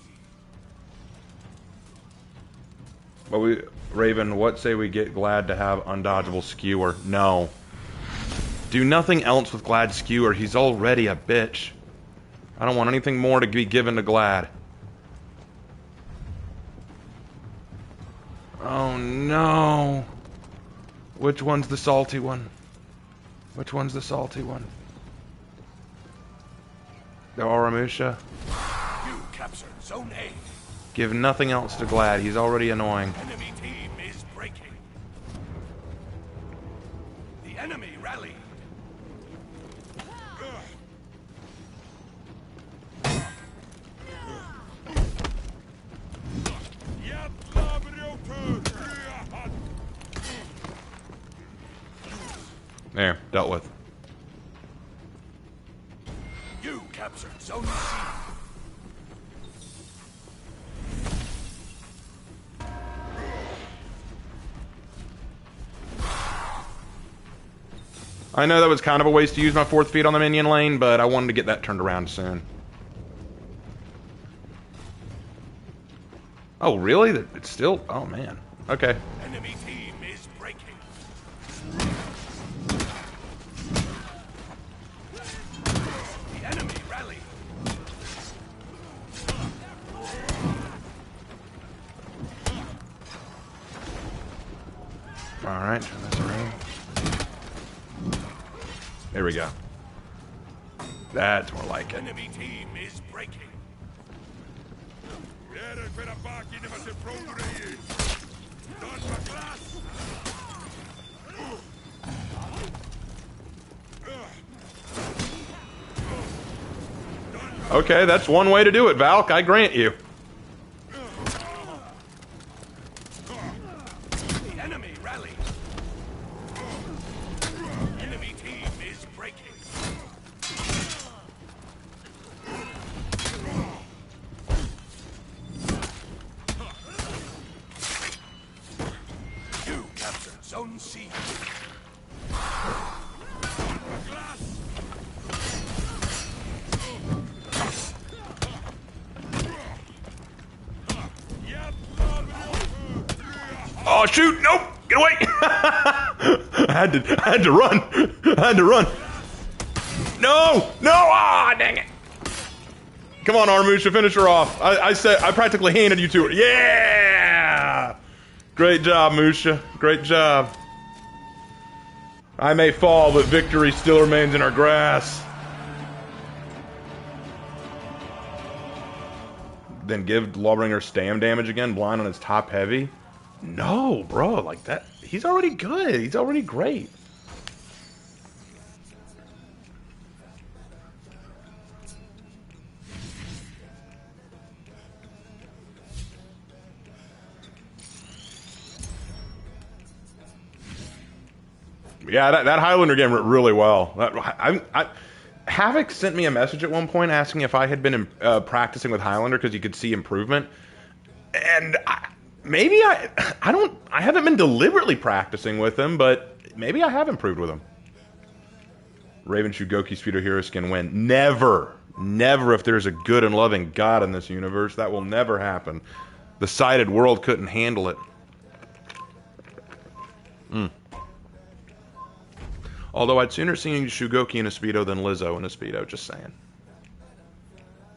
[SPEAKER 2] But Raven, what say we get Glad to have undodgeable skewer? No. Do nothing else with Glad skewer. He's already a bitch. I don't want anything more to be given to Glad. Oh no. Which one's the salty one? Which one's the salty one? The Oramusha?
[SPEAKER 3] You captured Zone A.
[SPEAKER 2] Give nothing else to Glad. He's already annoying.
[SPEAKER 3] Enemy team is breaking. The enemy rallied.
[SPEAKER 2] There, dealt with.
[SPEAKER 3] You captured Zone C.
[SPEAKER 2] I know that was kind of a waste to use my 4th feet on the minion lane, but I wanted to get that turned around soon. Oh, really? It's still... Oh, man. Okay.
[SPEAKER 3] Enemy team is breaking. The enemy rallied.
[SPEAKER 2] Alright, turn this around. There we go. That's more like it.
[SPEAKER 3] Enemy team is breaking.
[SPEAKER 2] Okay, that's one way to do it, Valk. I grant you.
[SPEAKER 3] The enemy rally. Enemy team is breaking. You captured Zone C.
[SPEAKER 2] Oh shoot! Nope! Get away! I had to run. I had to run. No! No! Ah, dang it! Come on, Armusha, finish her off. I practically handed you to her. Yeah! Great job, Musha. Great job. I may fall, but victory still remains in our grasp. Then give Lawbringer stam damage again, blind on his top heavy. No, bro, like that. He's already good. He's already great. Yeah, that Highlander game went really well. Havoc sent me a message at one point asking if I had been practicing with Highlander because you could see improvement, and maybe I haven't been deliberately practicing with him, but maybe I have improved with him. Raven Shugoki Speedo Hero skin win. Never, if there's a good and loving God in this universe, that will never happen. The sighted world couldn't handle it. Although I'd sooner see Shugoki in a Speedo than Lizzo in a Speedo, just saying.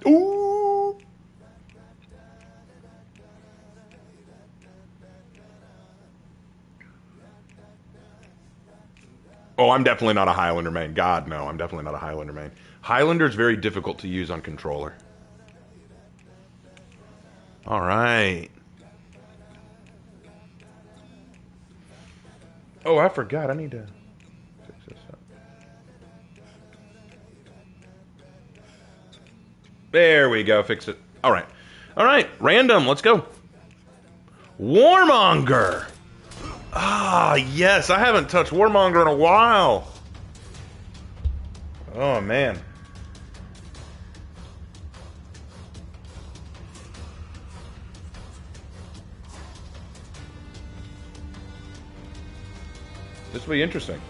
[SPEAKER 2] Ooh! Oh, I'm definitely not a Highlander main. God, no, I'm definitely not a Highlander main. Highlander's very difficult to use on controller. Alright. Oh, I forgot. I need to fix this up. There we go. Fix it. Alright. Alright. Random. Let's go. Warmonger. Ah, yes. I haven't touched Warmonger in a while. Oh, man. This will be interesting.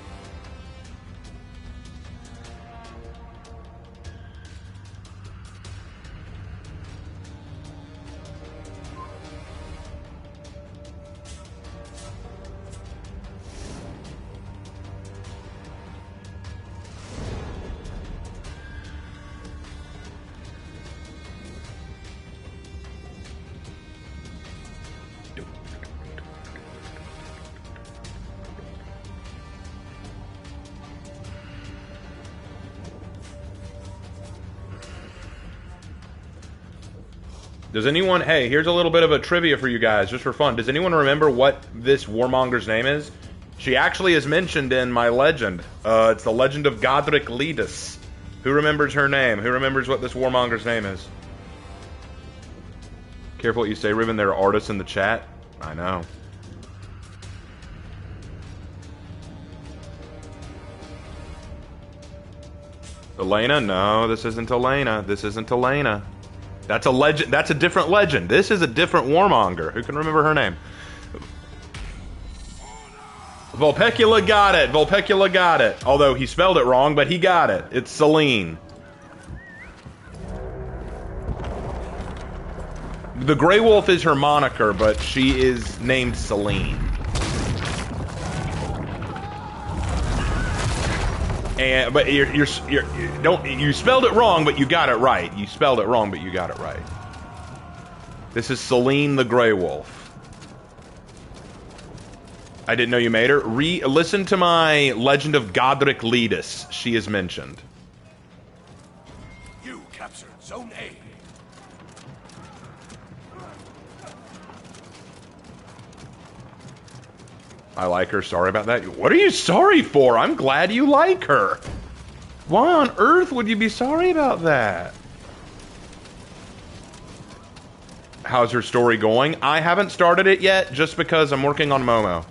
[SPEAKER 2] Does anyone... Hey, here's a little bit of a trivia for you guys, just for fun. Does anyone remember what this Warmonger's name is? She actually is mentioned in my legend. It's the Legend of Godric Leadus. Who remembers her name? Who remembers what this Warmonger's name is? Careful what you say, Riven. There are artists in the chat. I know. Elena? No, this isn't Elena. This isn't Elena. That's a legend. That's a different legend. This is a different Warmonger. Who can remember her name? Vulpecula got it. Vulpecula got it. Although he spelled it wrong, but he got it. It's Celine. The Grey Wolf is her moniker, but she is named Celine. And but you spelled it wrong, but you got it right. You spelled it wrong, but you got it right. This is Celine the Grey Wolf. I didn't know you made her. Listen to my Legend of Godric Leadus. She is mentioned.
[SPEAKER 3] Zone A.
[SPEAKER 2] I like her. Sorry about that. What are you sorry for? I'm glad you like her. Why on earth would you be sorry about that? How's her story going? I haven't started it yet just because I'm working on Momo.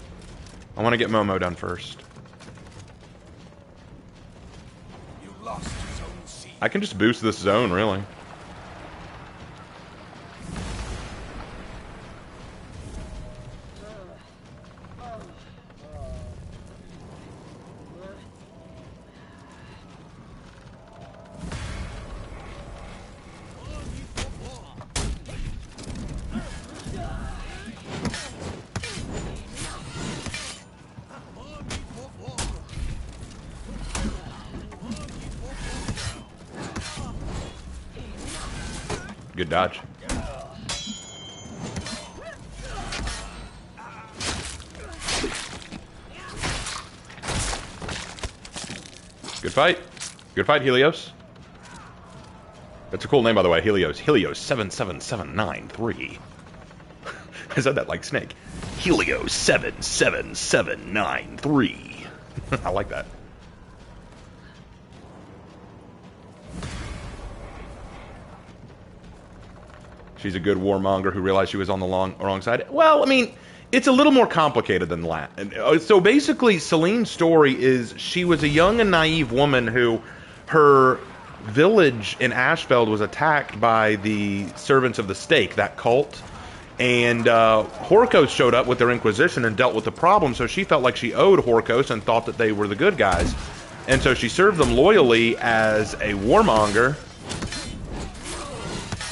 [SPEAKER 2] I want to get Momo done first.
[SPEAKER 3] You lost Zone C.
[SPEAKER 2] I can just boost this zone, really. Good dodge. Good fight. Good fight, Helios. That's a cool name, by the way, Helios. Helios 77793. I said that like Snake. Helios 77793. I like that. She's a good warmonger who realized she was on the wrong side. Well, I mean, it's a little more complicated than that. So basically, Celine's story is she was a young and naive woman who, her village in Ashfeld was attacked by the Servants of the Stake, that cult. And Horkos showed up with their Inquisition and dealt with the problem, so she felt like she owed Horkos and thought that they were the good guys. And so she served them loyally as a warmonger.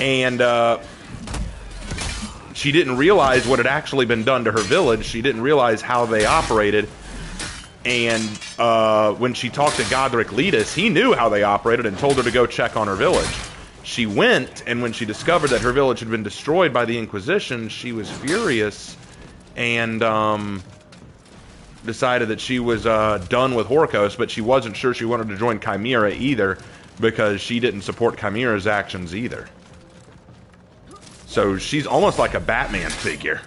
[SPEAKER 2] And she didn't realize what had actually been done to her village. She didn't realize how they operated. And when she talked to Godric Letus, he knew how they operated and told her to go check on her village. She went, and when she discovered that her village had been destroyed by the Inquisition, she was furious and decided that she was done with Horkos, but she wasn't sure she wanted to join Chimera either because she didn't support Chimera's actions either. So she's almost like a Batman figure.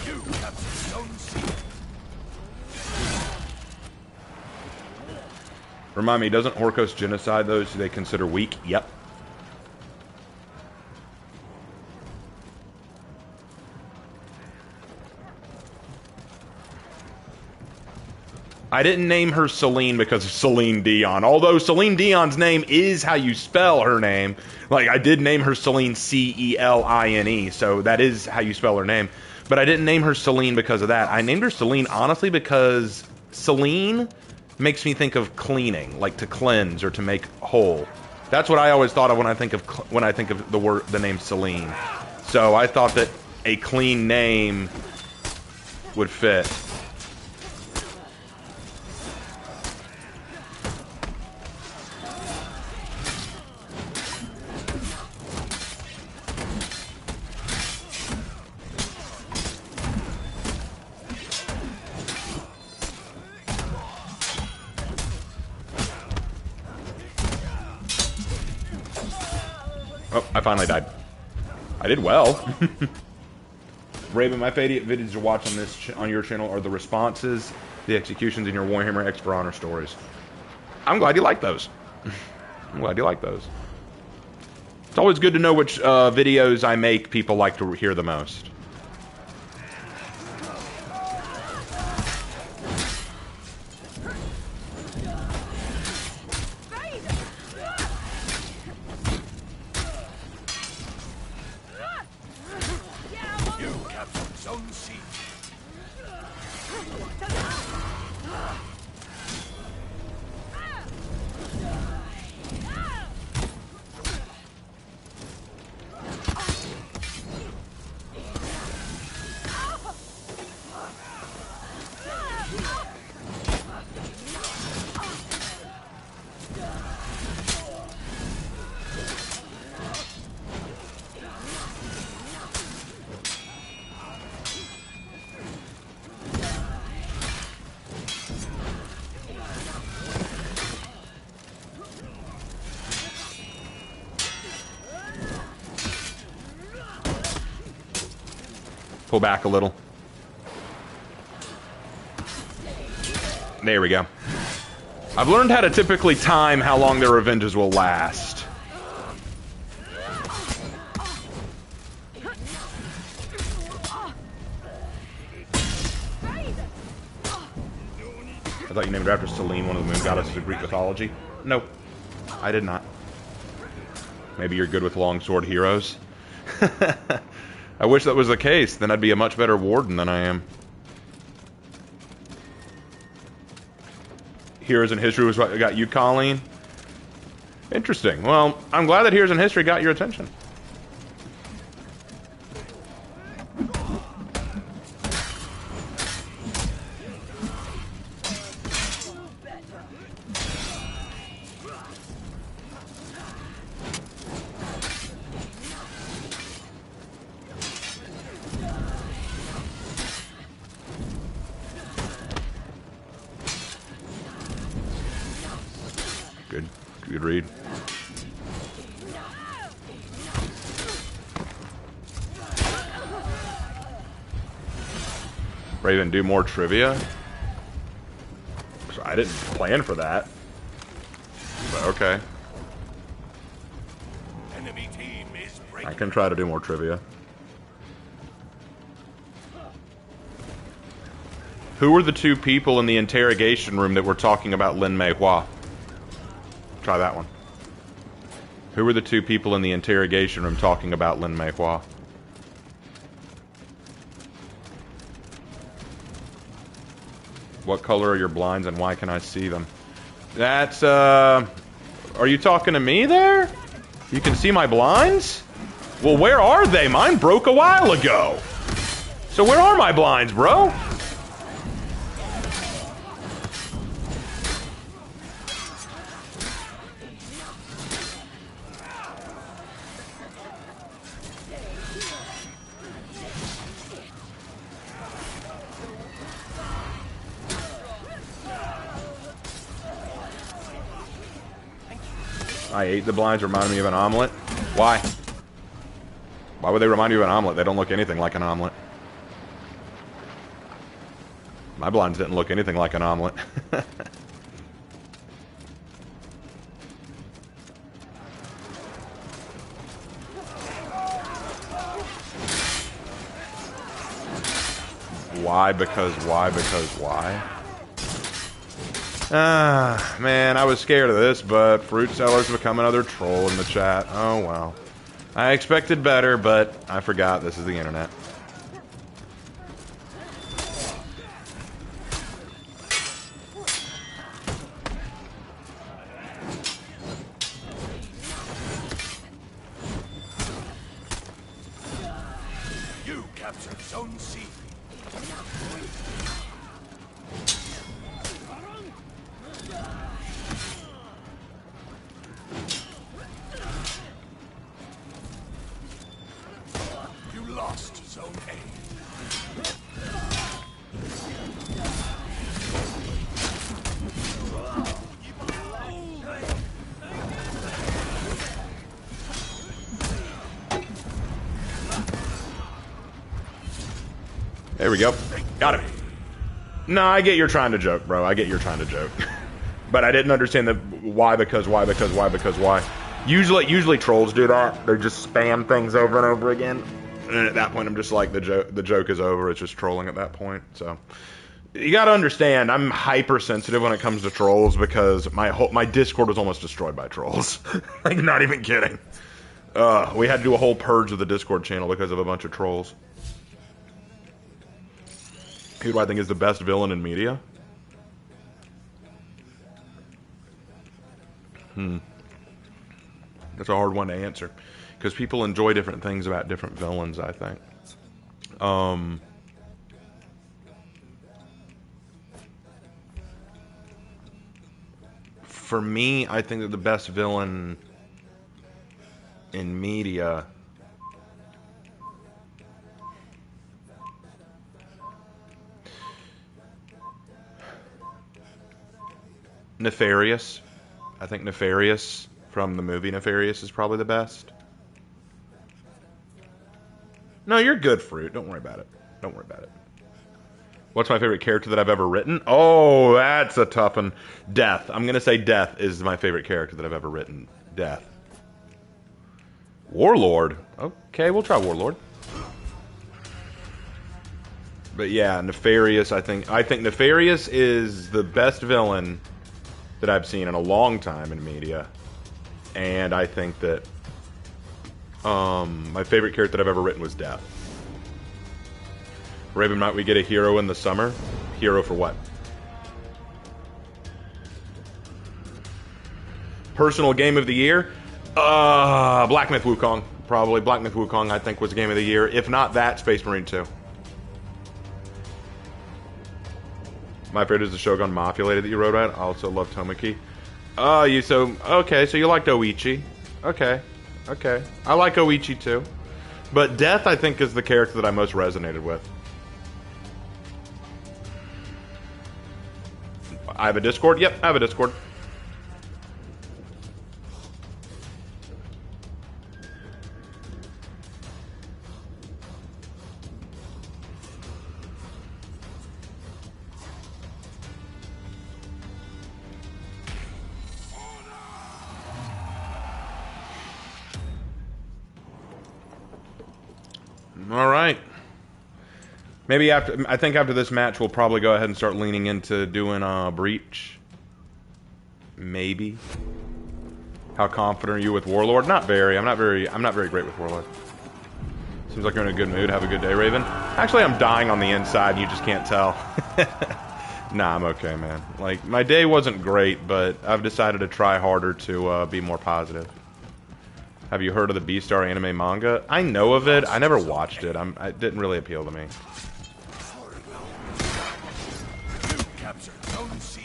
[SPEAKER 3] You captured Zone C.
[SPEAKER 2] Remind me, doesn't Horkos genocide those who they consider weak? Yep. I didn't name her Celine because of Celine Dion. Although Celine Dion's name is how you spell her name. Like, I did name her Celine, C-E-L-I-N-E. So that is how you spell her name. But I didn't name her Celine because of that. I named her Celine, honestly, because Celine makes me think of cleaning. Like, to cleanse or to make whole. That's what I always thought of when I think of the name Celine. So I thought that a clean name would fit. Oh, I finally died. I did well. Raven, my favorite videos to watch on on your channel are the responses, the executions, and your Warhammer X for Honor stories. I'm glad you like those. I'm glad you like those. It's always good to know which videos I make people like to hear the most.
[SPEAKER 3] Zone C.
[SPEAKER 2] Pull back a little. There we go. I've learned how to typically time how long their revenges will last. I thought you named her after Selene, one of the moon goddesses of Greek mythology. Nope. I did not. Maybe you're good with longsword heroes? I wish that was the case. Then I'd be a much better warden than I am. Heroes in History was what got you, Colleen? Interesting. Well, I'm glad that Heroes in History got your attention. Good read. Raven, do more trivia? I didn't plan for that. But okay.
[SPEAKER 3] Enemy team is
[SPEAKER 2] I can try to do more trivia. Who were the two people in the interrogation room that were talking about Lin Mei Hua? Try that one. Who were the two people in the interrogation room talking about Lin Mei Hua? What color are your blinds and why can I see them? That's, are you talking to me there? You can see my blinds? Well, where are they? Mine broke a while ago. So where are my blinds, bro? I ate the blinds, remind me of an omelet. Why? Why would they remind you of an omelet? They don't look anything like an omelet. My blinds didn't look anything like an omelet. Why? Because why? Ah, man, I was scared of this, but fruit sellers become another troll in the chat. Oh, well. I expected better, but I forgot this is the internet.
[SPEAKER 3] You captured Zone C. Lost Zone A.
[SPEAKER 2] There we go. Got him. No, I get you're trying to joke, bro. I get you're trying to joke. But I didn't understand the why, because why. Usually trolls do that. They just spam things over and over again. And at that point, I'm just like, the joke is over. It's just trolling at that point. So you got to understand, I'm hypersensitive when it comes to trolls because my Discord was almost destroyed by trolls. Like, not even kidding. We had to do a whole purge of the Discord channel because of a bunch of trolls. Who do I think is the best villain in media? That's a hard one to answer. Because people enjoy different things about different villains, I think. For me, I think that the best villain in media... Nefarious. I think Nefarious from the movie Nefarious is probably the best. No, you're good, Fruit. Don't worry about it. Don't worry about it. What's my favorite character that I've ever written? Oh, that's a tough one. Death. I'm going to say Death is my favorite character that I've ever written. Death. Warlord. Okay, we'll try Warlord. But yeah, Nefarious, I think Nefarious is the best villain that I've seen in a long time in media. And I think that my favorite character that I've ever written was Death. Raven, might we get a hero in the summer? Hero for what? Personal game of the year? Black Myth Wukong. Probably Black Myth Wukong, I think, was game of the year. If not that, Space Marine 2. My favorite is the Shogun Mafia lady that you wrote about. I also love Tomoki. Okay, so you liked Oichi. Okay. I like Oichi too. But Death, I think, is the character that I most resonated with. I have a Discord? Yep, I have a Discord. All right. Maybe I think after this match, we'll probably go ahead and start leaning into doing Breach. Maybe. How confident are you with Warlord? Not very. I'm not very great with Warlord. Seems like you're in a good mood. Have a good day, Raven. Actually, I'm dying on the inside, and you just can't tell. Nah, I'm okay, man. Like, my day wasn't great, but I've decided to try harder to be more positive. Have you heard of the Beastar anime manga? I know of it. I never watched it. It didn't really appeal to me.
[SPEAKER 3] You captured Zone C.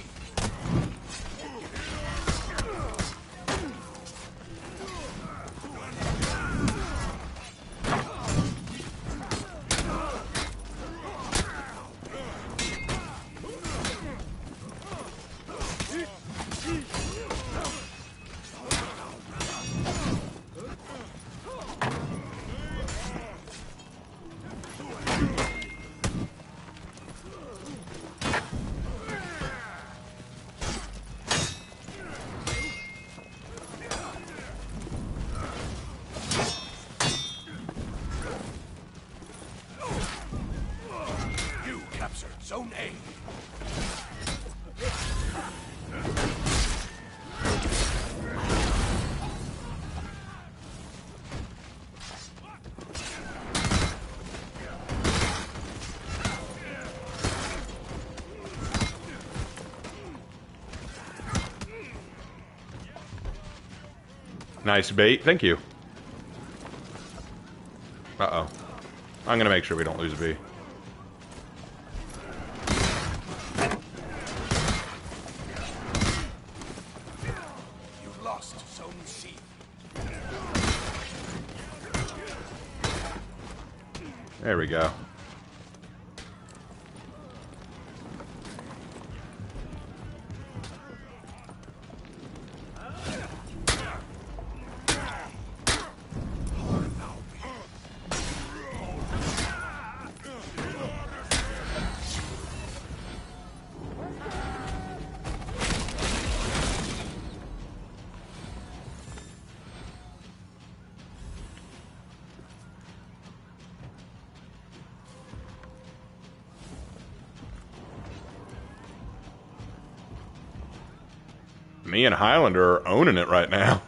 [SPEAKER 3] Zone A.
[SPEAKER 2] Nice bait. Thank you. Uh-oh. I'm going to make sure we don't lose B. There we go. Me and Highlander are owning it right now.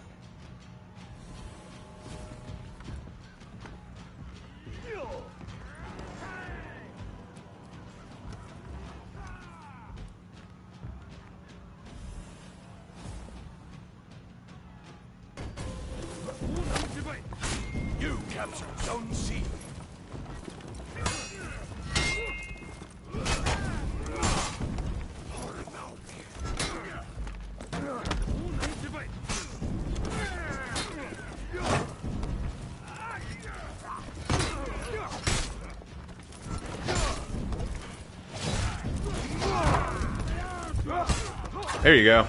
[SPEAKER 3] You captured Zone C.
[SPEAKER 2] There you go.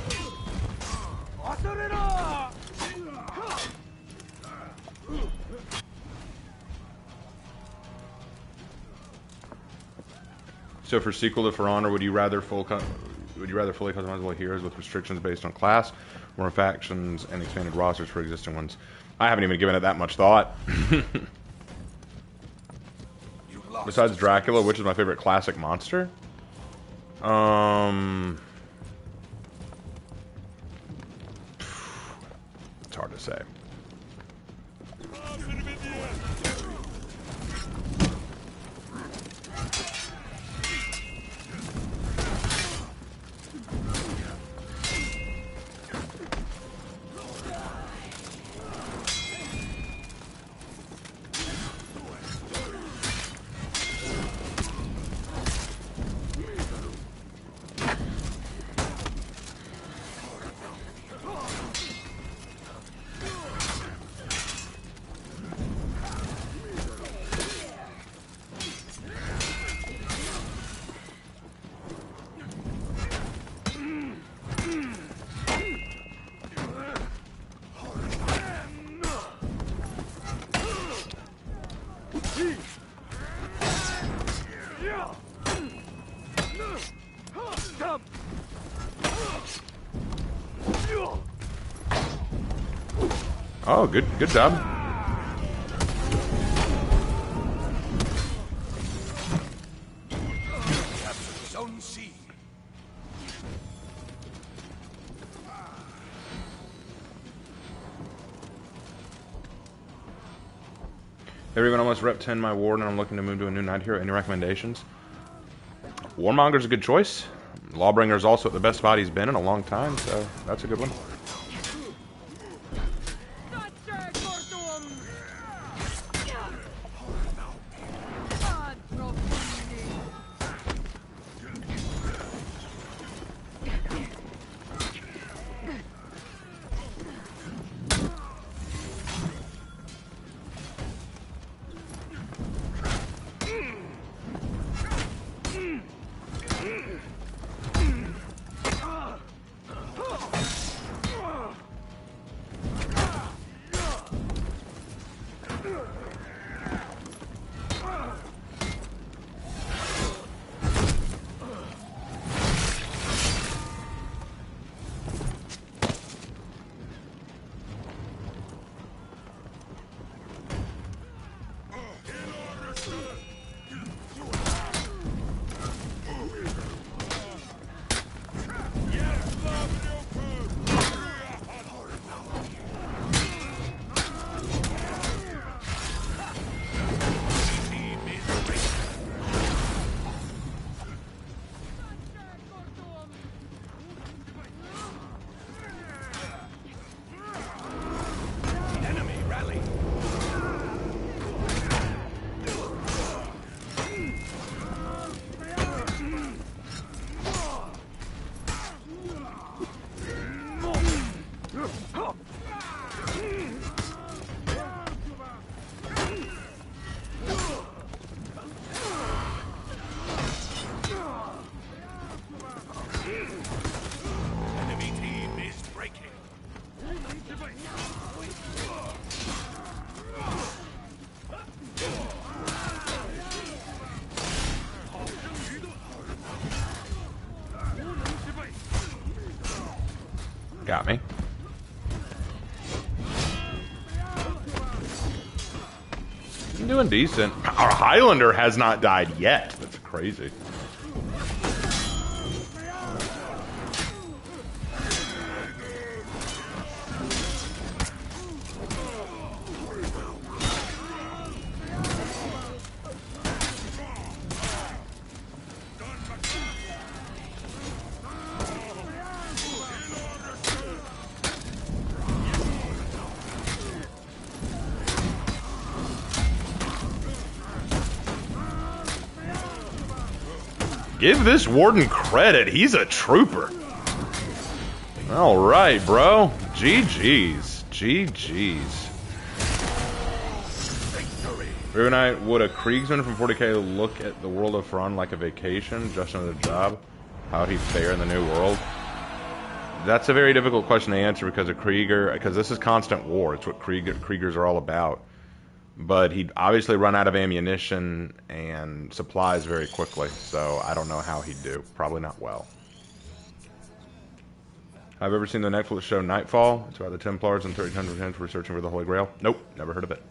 [SPEAKER 2] So for sequel to For Honor, would you rather fully customizable heroes with restrictions based on class, more factions, and expanded rosters for existing ones? I haven't even given it that much thought. Besides Dracula, which is my favorite classic monster? It's hard to say. Oh, good job.
[SPEAKER 3] Zone C.
[SPEAKER 2] Everyone almost rep 10 my ward, and I'm looking to move to a new knight hero. Any recommendations? Warmonger's a good choice. Lawbringer's also at the best spot he's been in a long time, so that's a good one. Got me. I'm doing decent. Our Highlander has not died yet. That's crazy. Give this warden credit. He's a trooper. All right, bro. GG's. GG's. River Knight, would a Kriegsman from 40k look at the world of Faran like a vacation, just another job? How'd he fare in the new world? That's a very difficult question to answer because this is constant war. It's what Kriegers are all about. but he'd obviously run out of ammunition and supplies very quickly, so I don't know how he'd do. Probably not well. Have you ever seen the Netflix show Nightfall? It's about the Templars and 1300 were searching for the Holy Grail. Nope, never heard of it.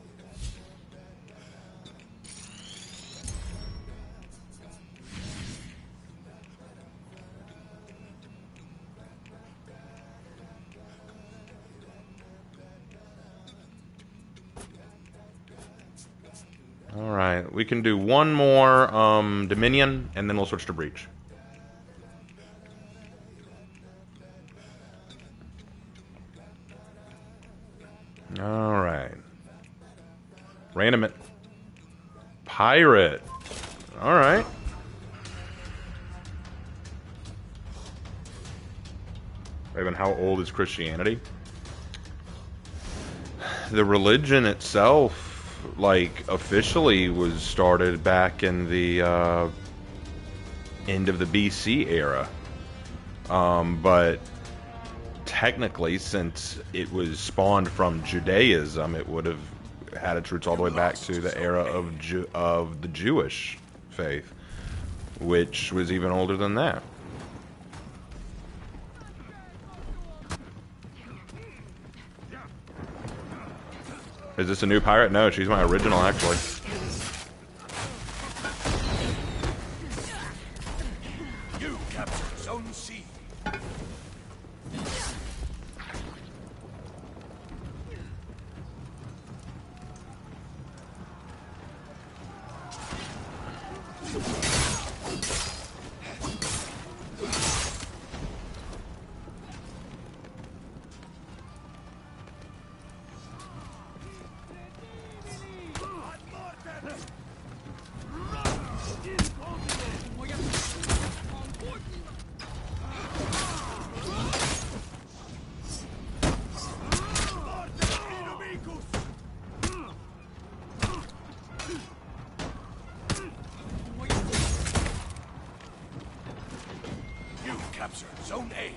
[SPEAKER 2] Alright, we can do one more Dominion, and then we'll switch to Breach. Alright. Random it. Pirate. Alright. Raven, how old is Christianity? The religion itself, like, officially was started back in the end of the BC era. But technically, since it was spawned from Judaism, it would have had its roots all the way back to the era of the Jewish faith, which was even older than that. Is this a new pirate? No, she's my original, actually.
[SPEAKER 3] You captured Zone C. Capture Zone A.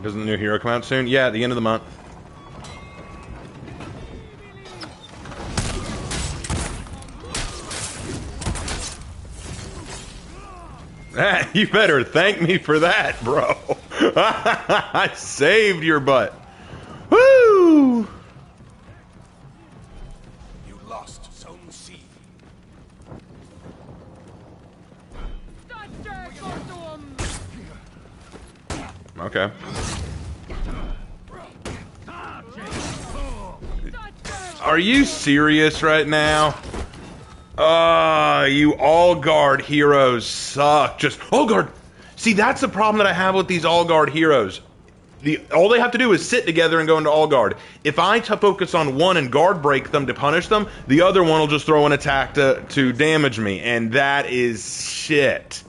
[SPEAKER 2] Doesn't the new hero come out soon? Yeah, at the end of the month. You better thank me for that, bro. I saved your butt. Woo!
[SPEAKER 3] You lost Zone C.
[SPEAKER 2] Okay. Are you serious right now? You all-guard heroes suck. Just all-guard. See, that's the problem that I have with these all-guard heroes. All they have to do is sit together and go into all-guard. If I focus on one and guard break them to punish them, the other one will just throw an attack to damage me, and that is shit.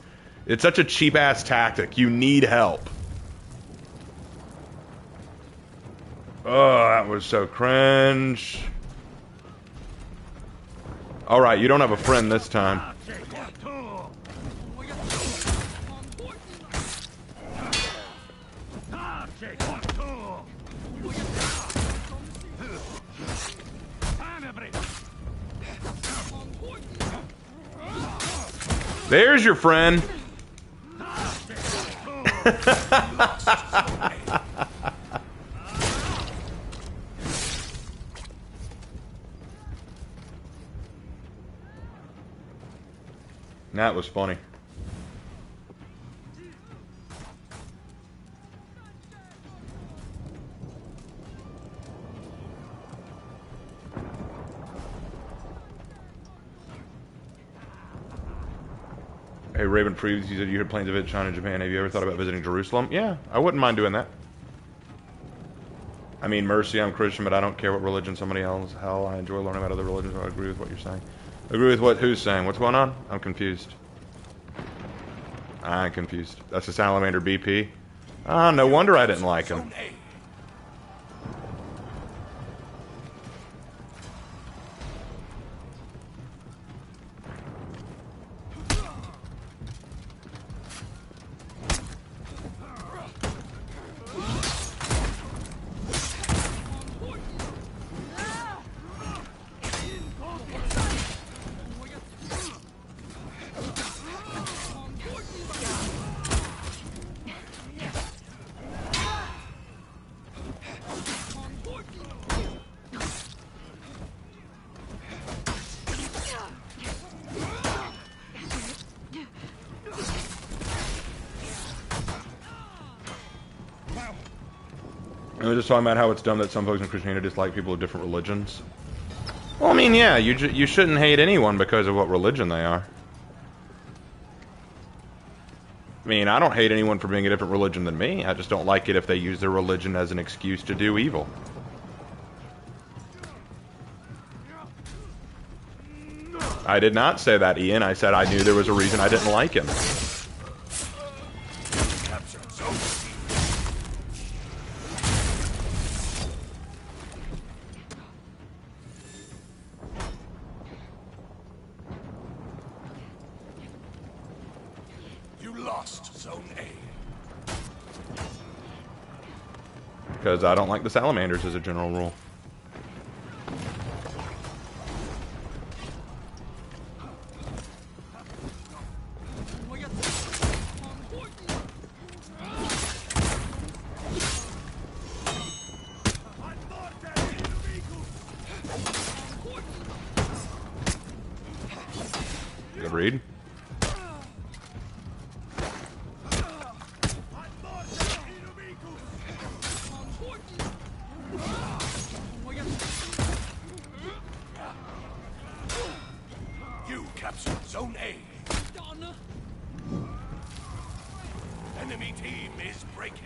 [SPEAKER 2] It's such a cheap-ass tactic. You need help. Oh, that was so cringe. Alright, you don't have a friend this time. There's your friend.
[SPEAKER 3] Lost Zone A.
[SPEAKER 2] That was funny. Hey, Raven Freeze, you said you heard planes of China and Japan. Have you ever thought about visiting Jerusalem? Yeah, I wouldn't mind doing that. I mean, mercy, I'm Christian, but I don't care what religion somebody else. Hell, I enjoy learning about other religions, but I agree with what you're saying. Agree with what who's saying? What's going on? I'm confused. I'm confused. That's a Salamander BP. Ah, no wonder I didn't like him.
[SPEAKER 3] Zone A.
[SPEAKER 2] And we're just talking about how it's dumb that some folks in Christianity dislike people of different religions. Well, I mean, yeah, you shouldn't hate anyone because of what religion they are. I mean, I don't hate anyone for being a different religion than me. I just don't like it if they use their religion as an excuse to do evil. I did not say that, Ian. I said I knew there was a reason I didn't like him.
[SPEAKER 3] Captured Zone C. You lost Zone A.
[SPEAKER 2] Because I don't like the salamanders as a general rule. Good read.
[SPEAKER 3] You captured Zone A. Enemy team is breaking.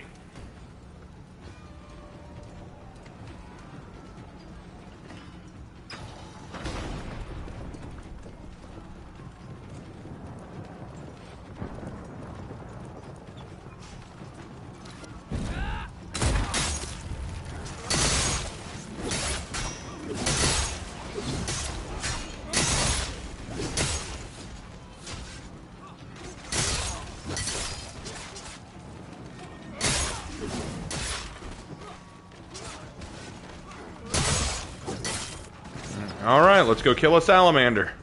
[SPEAKER 2] Alright, let's go kill a salamander.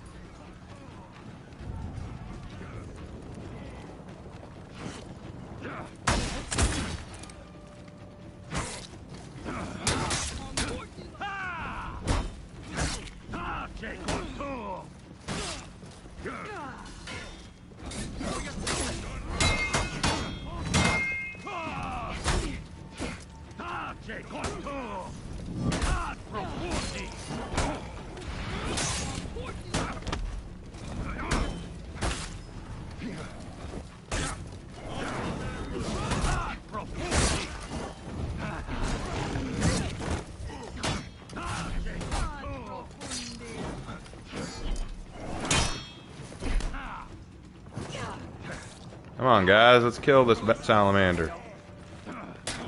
[SPEAKER 2] Come on, guys, let's kill this salamander.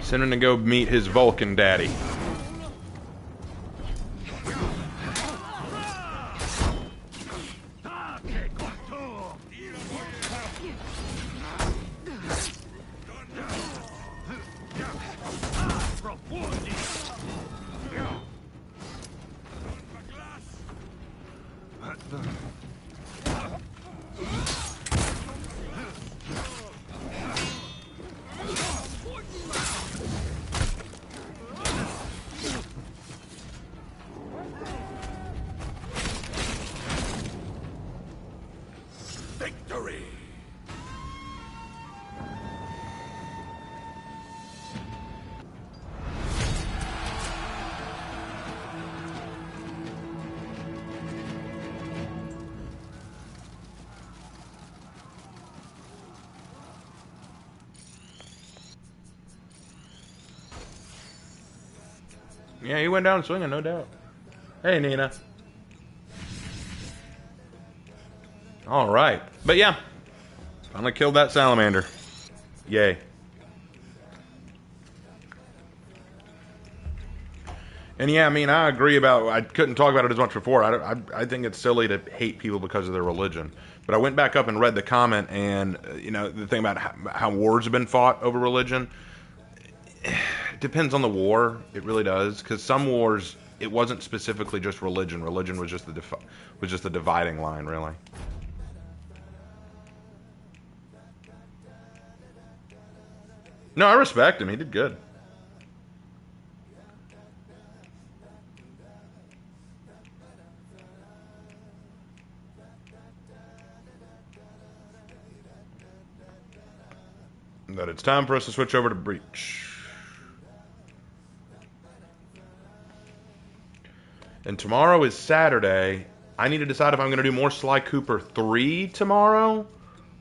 [SPEAKER 2] Send him to go meet his Vulcan daddy. Yeah, he went down swinging, no doubt. Hey, Nina. All right. But yeah, finally killed that salamander. Yay. And yeah, I mean, I agree about, I couldn't talk about it as much before. I think it's silly to hate people because of their religion. But I went back up and read the comment, and, you know, the thing about how wars have been fought over religion, it depends on the war. It really does. Because some wars, it wasn't specifically just religion. Religion was just the dividing line, really. No, I respect him. He did good. But it's time for us to switch over to Breach. And tomorrow is Saturday. I need to decide if I'm going to do more Sly Cooper 3 tomorrow,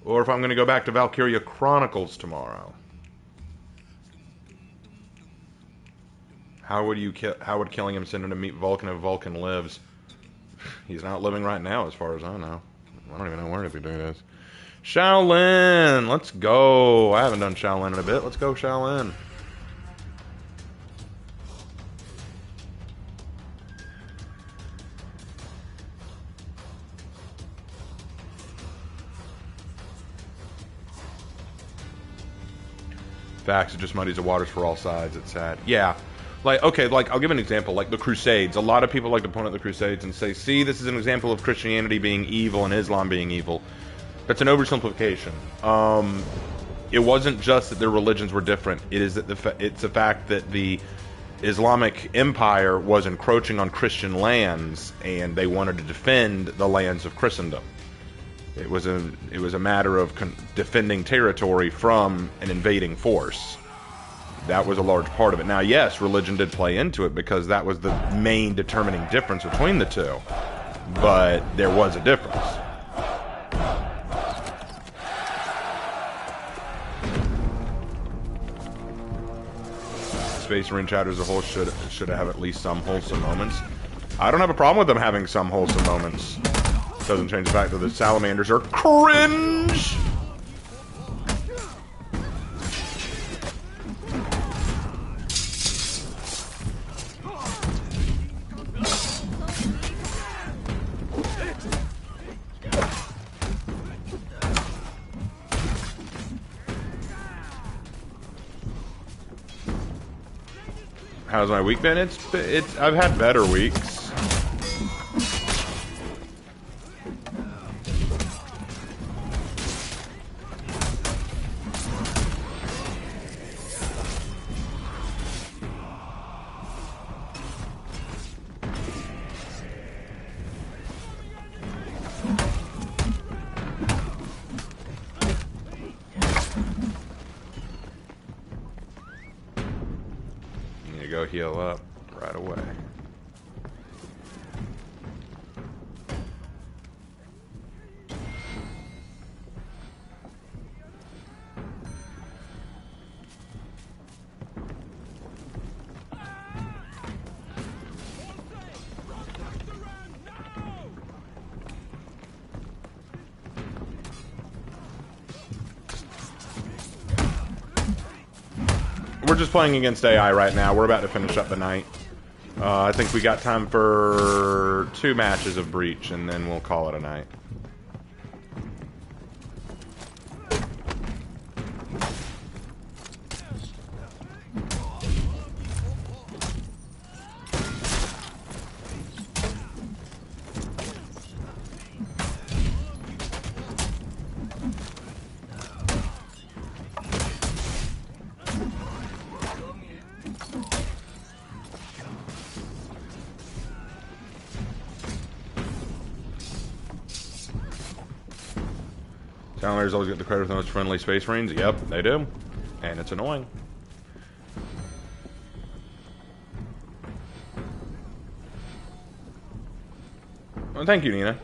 [SPEAKER 2] or if I'm going to go back to Valkyria Chronicles tomorrow. How would killing him send him to meet Vulcan if Vulcan lives? He's not living right now, as far as I know. I don't even know where to be doing this. Shaolin! Let's go! I haven't done Shaolin in a bit. Let's go, Shaolin. Facts, it just muddies the waters for all sides. It's sad. Yeah. Like, okay, like, I'll give an example. Like, the Crusades. A lot of people like to point at the Crusades and say, see, this is an example of Christianity being evil and Islam being evil. That's an oversimplification. It wasn't just that their religions were different. It is that it's the fact that the Islamic Empire was encroaching on Christian lands, and they wanted to defend the lands of Christendom. It was a matter of defending territory from an invading force. That was a large part of it. Now, yes, religion did play into it because that was the main determining difference between the two. But there was a difference. Space Marine chatter as a whole should have at least some wholesome moments. I don't have a problem with them having some wholesome moments. Doesn't change the fact that the salamanders are cringe. How's my week been? I've had better weeks. Go heal up right away. We're just playing against AI right now. We're about to finish up the night. I think we got time for 2 matches of Breach, and then we'll call it a night. Salamanders always get the credit for the most friendly Space Marines. Yep, they do. And it's annoying. Well, thank you, Nina.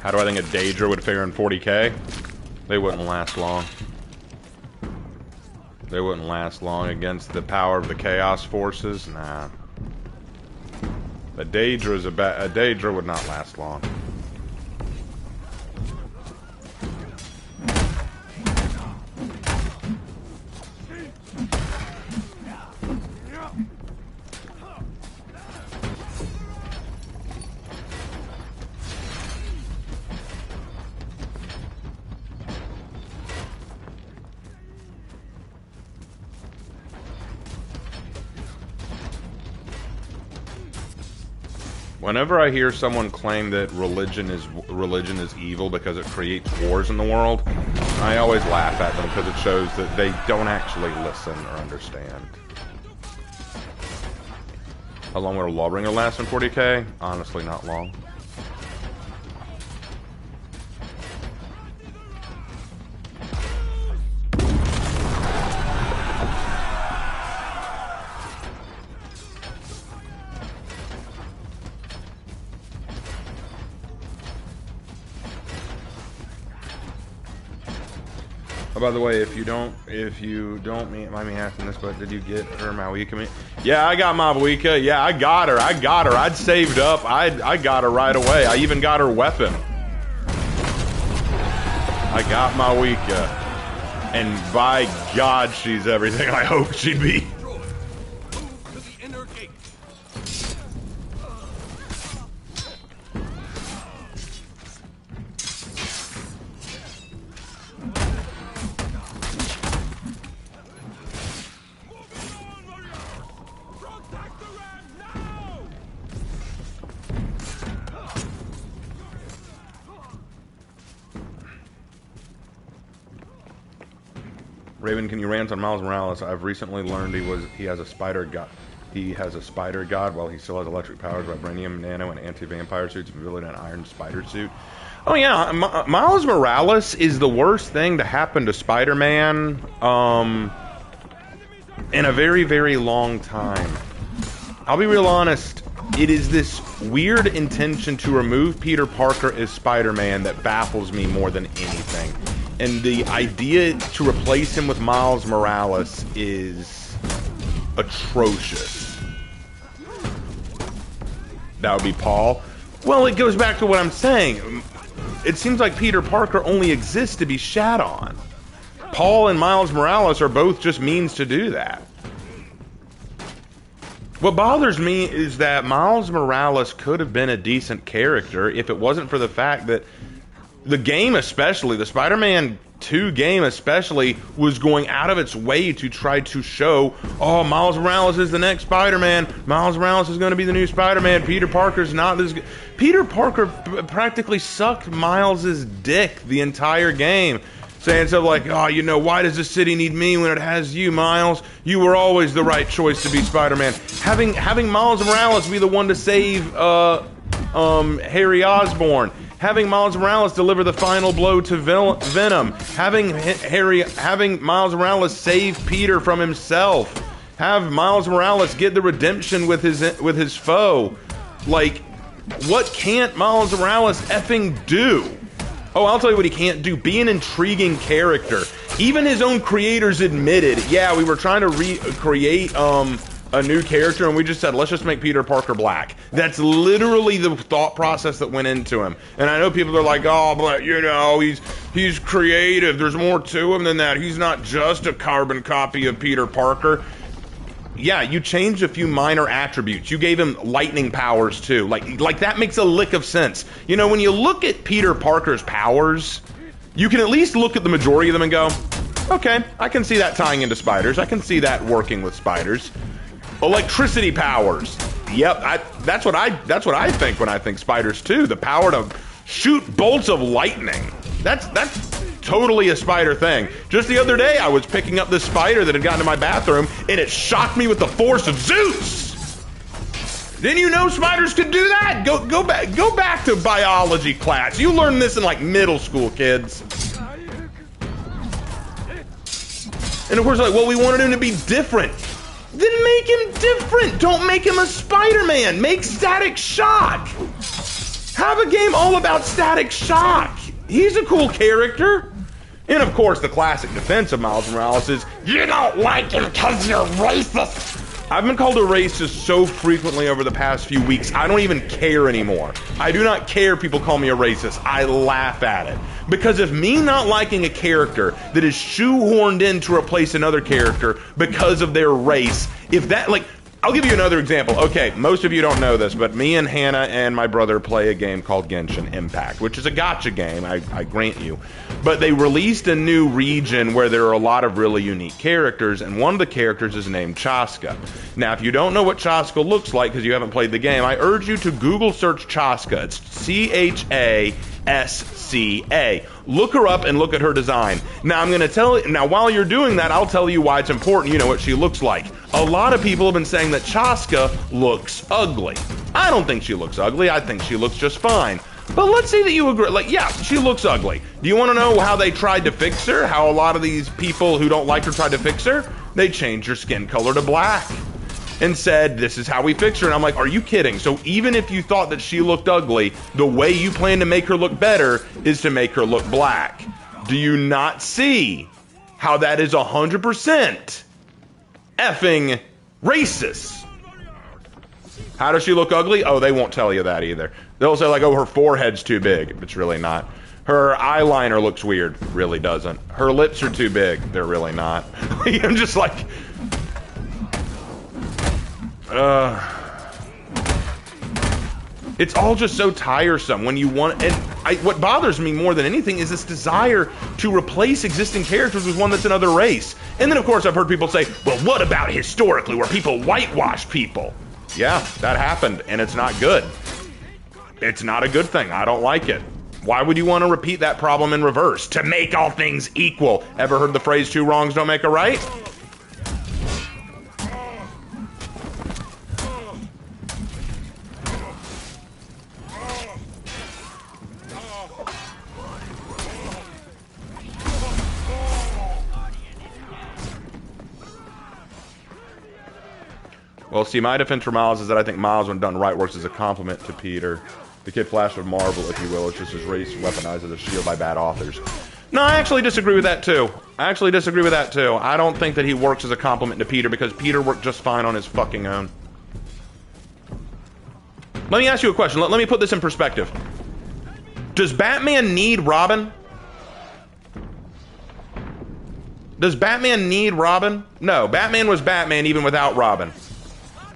[SPEAKER 2] How do I think a Daedra would figure in 40k? They wouldn't last long. They wouldn't last long against the power of the Chaos Forces. Nah. A Daedra would not last long. Whenever I hear someone claim that religion is evil because it creates wars in the world, I always laugh at them because it shows that they don't actually listen or understand. How long would a Lawbringer last in 40k? Honestly, not long. Oh, by the way, if you don't mind me asking this, but did you get her Mawika? Yeah, I got Mawika. Yeah, I got her. I'd saved up. I got her right away. I even got her weapon. I got Mawika. And by God, she's everything I hoped she'd be. Raven, can you rant on Miles Morales? I've recently learned he has a spider god. He has a spider god while he still has electric powers, vibranium, nano, and anti-vampire suits, and really an iron spider suit. Oh yeah, Miles Morales is the worst thing to happen to Spider-Man in a very, very long time. I'll be real honest. It is this weird intention to remove Peter Parker as Spider-Man that baffles me more than anything. And the idea to replace him with Miles Morales is atrocious. That would be Paul. Well, it goes back to what I'm saying. It seems like Peter Parker only exists to be shat on. Paul and Miles Morales are both just means to do that. What bothers me is that Miles Morales could have been a decent character if it wasn't for the fact that the game especially, the Spider-Man 2 game especially, was going out of its way to try to show, oh, Miles Morales is the next Spider-Man. Miles Morales is going to be the new Spider-Man. Peter Parker's not this good. Peter Parker practically sucked Miles's dick the entire game. Saying stuff like, oh, you know, why does the city need me when it has you, Miles? You were always the right choice to be Spider-Man. Having Miles Morales be the one to save Harry Osborn. Having Miles Morales deliver the final blow to Venom. Having Miles Morales save Peter from himself. Have Miles Morales get the redemption with his foe. Like, what can't Miles Morales effing do? Oh, I'll tell you what he can't do. Be an intriguing character. Even his own creators admitted, yeah, we were trying to recreate a new character, and we just said, let's just make Peter Parker black. That's literally the thought process that went into him. And I know people are like, oh, but, you know, he's creative. There's more to him than that. He's not just a carbon copy of Peter Parker. Yeah, you changed a few minor attributes. You gave him lightning powers, too. Like that makes a lick of sense. You know, when you look at Peter Parker's powers, you can at least look at the majority of them and go, okay, I can see that tying into spiders. I can see that working with spiders. Electricity powers. Yep, that's what I think when I think spiders, too. The power to shoot bolts of lightning. That's totally a spider thing. Just the other day, I was picking up this spider that had gotten to my bathroom, and it shocked me with the force of Zeus. Didn't you know spiders could do that? Go back to biology class. You learned this in like middle school, kids. And of course, like, well, we wanted him to be different. Then make him different. Don't make him a Spider-Man. Make Static Shock. Have a game all about Static Shock. He's a cool character. And of course, the classic defense of Miles Morales is, you don't like him because you're racist. I've been called a racist so frequently over the past few weeks, I don't even care anymore. I do not care if people call me a racist. I laugh at it. Because if me not liking a character that is shoehorned in to replace another character because of their race, if that, like, I'll give you another example. Okay, most of you don't know this, but me and Hannah and my brother play a game called Genshin Impact, which is a gacha game, I grant you. But they released a new region where there are a lot of really unique characters, and one of the characters is named Chaska. Now, if you don't know what Chaska looks like because you haven't played the game, I urge you to Google search Chaska. It's Chasca. Look her up and look at her design. Now, I'm going to tell you, now while you're doing that, I'll tell you why it's important you know what she looks like. A lot of people have been saying that Chaska looks ugly. I don't think she looks ugly. I think she looks just fine. But let's say that you agree. Like, yeah, she looks ugly. Do you want to know how they tried to fix her? How a lot of these people who don't like her tried to fix her? They changed her skin color to black and said, this is how we fix her. And I'm like, are you kidding? So even if you thought that she looked ugly, the way you plan to make her look better is to make her look black. Do you not see how that is 100% effing racist? How does she look ugly? Oh, they won't tell you that either. They'll say like, oh, her forehead's too big. It's really not. Her eyeliner looks weird. Really doesn't. Her lips are too big. They're really not. I'm just like, it's all just so tiresome when you want, and what bothers me more than anything is this desire to replace existing characters with one that's another race. And then of course I've heard people say, well, what about historically where people whitewash people? Yeah, that happened, and it's not good. It's not a good thing. I don't like it. Why would you want to repeat that problem in reverse? To make all things equal. Ever heard the phrase, two wrongs don't make a right? Well, see, my defense for Miles is that I think Miles, when done right, works as a compliment to Peter. The Kid Flash of Marvel, if you will. It's just his race weaponized as a shield by bad authors. No, I actually disagree with that, too. I don't think that he works as a compliment to Peter because Peter worked just fine on his fucking own. Let me ask you a question. Let me put this in perspective. Does Batman need Robin? Does Batman need Robin? No, Batman was Batman even without Robin.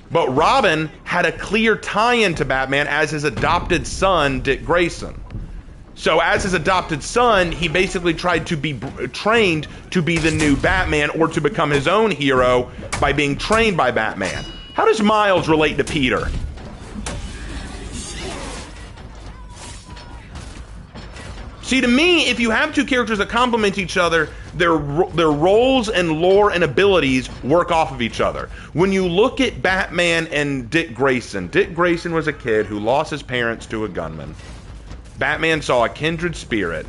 [SPEAKER 2] But Robin had a clear tie-in to Batman as his adopted son, Dick Grayson. So as his adopted son, he basically tried to be trained to be the new Batman or to become his own hero by being trained by Batman. How does Miles relate to Peter? See, to me, if you have two characters that complement each other, their roles and lore and abilities work off of each other. When you look at Batman and Dick Grayson was a kid who lost his parents to a gunman. Batman saw a kindred spirit,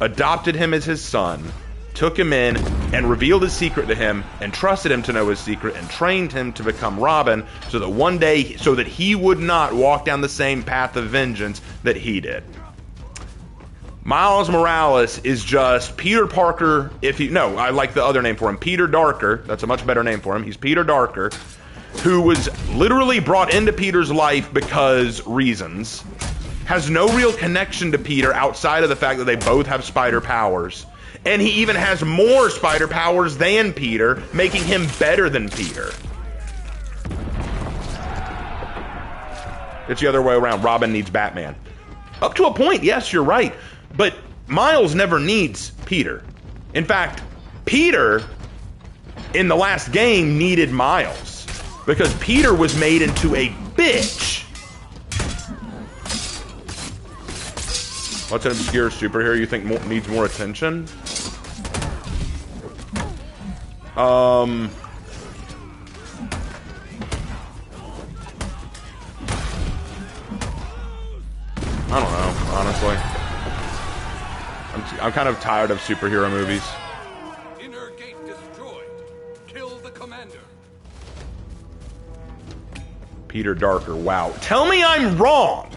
[SPEAKER 2] adopted him as his son, took him in, and revealed his secret to him, and trusted him to know his secret, and trained him to become Robin, so that one day, so that he would not walk down the same path of vengeance that he did. Miles Morales is just Peter Parker, I like the other name for him, Peter Darker. That's a much better name for him. He's Peter Darker, who was literally brought into Peter's life because reasons. Has no real connection to Peter outside of the fact that they both have spider powers. And he even has more spider powers than Peter, making him better than Peter. It's the other way around. Robin needs Batman. Up to a point, yes, you're right. But Miles never needs Peter. In fact, Peter, in the last game, needed Miles. Because Peter was made into a bitch. What's an obscure superhero you think needs more attention? I don't know, honestly. I'm kind of tired of superhero movies.
[SPEAKER 3] Inner gate destroyed. Kill the commander.
[SPEAKER 2] Peter Darker, wow. Tell me I'm wrong!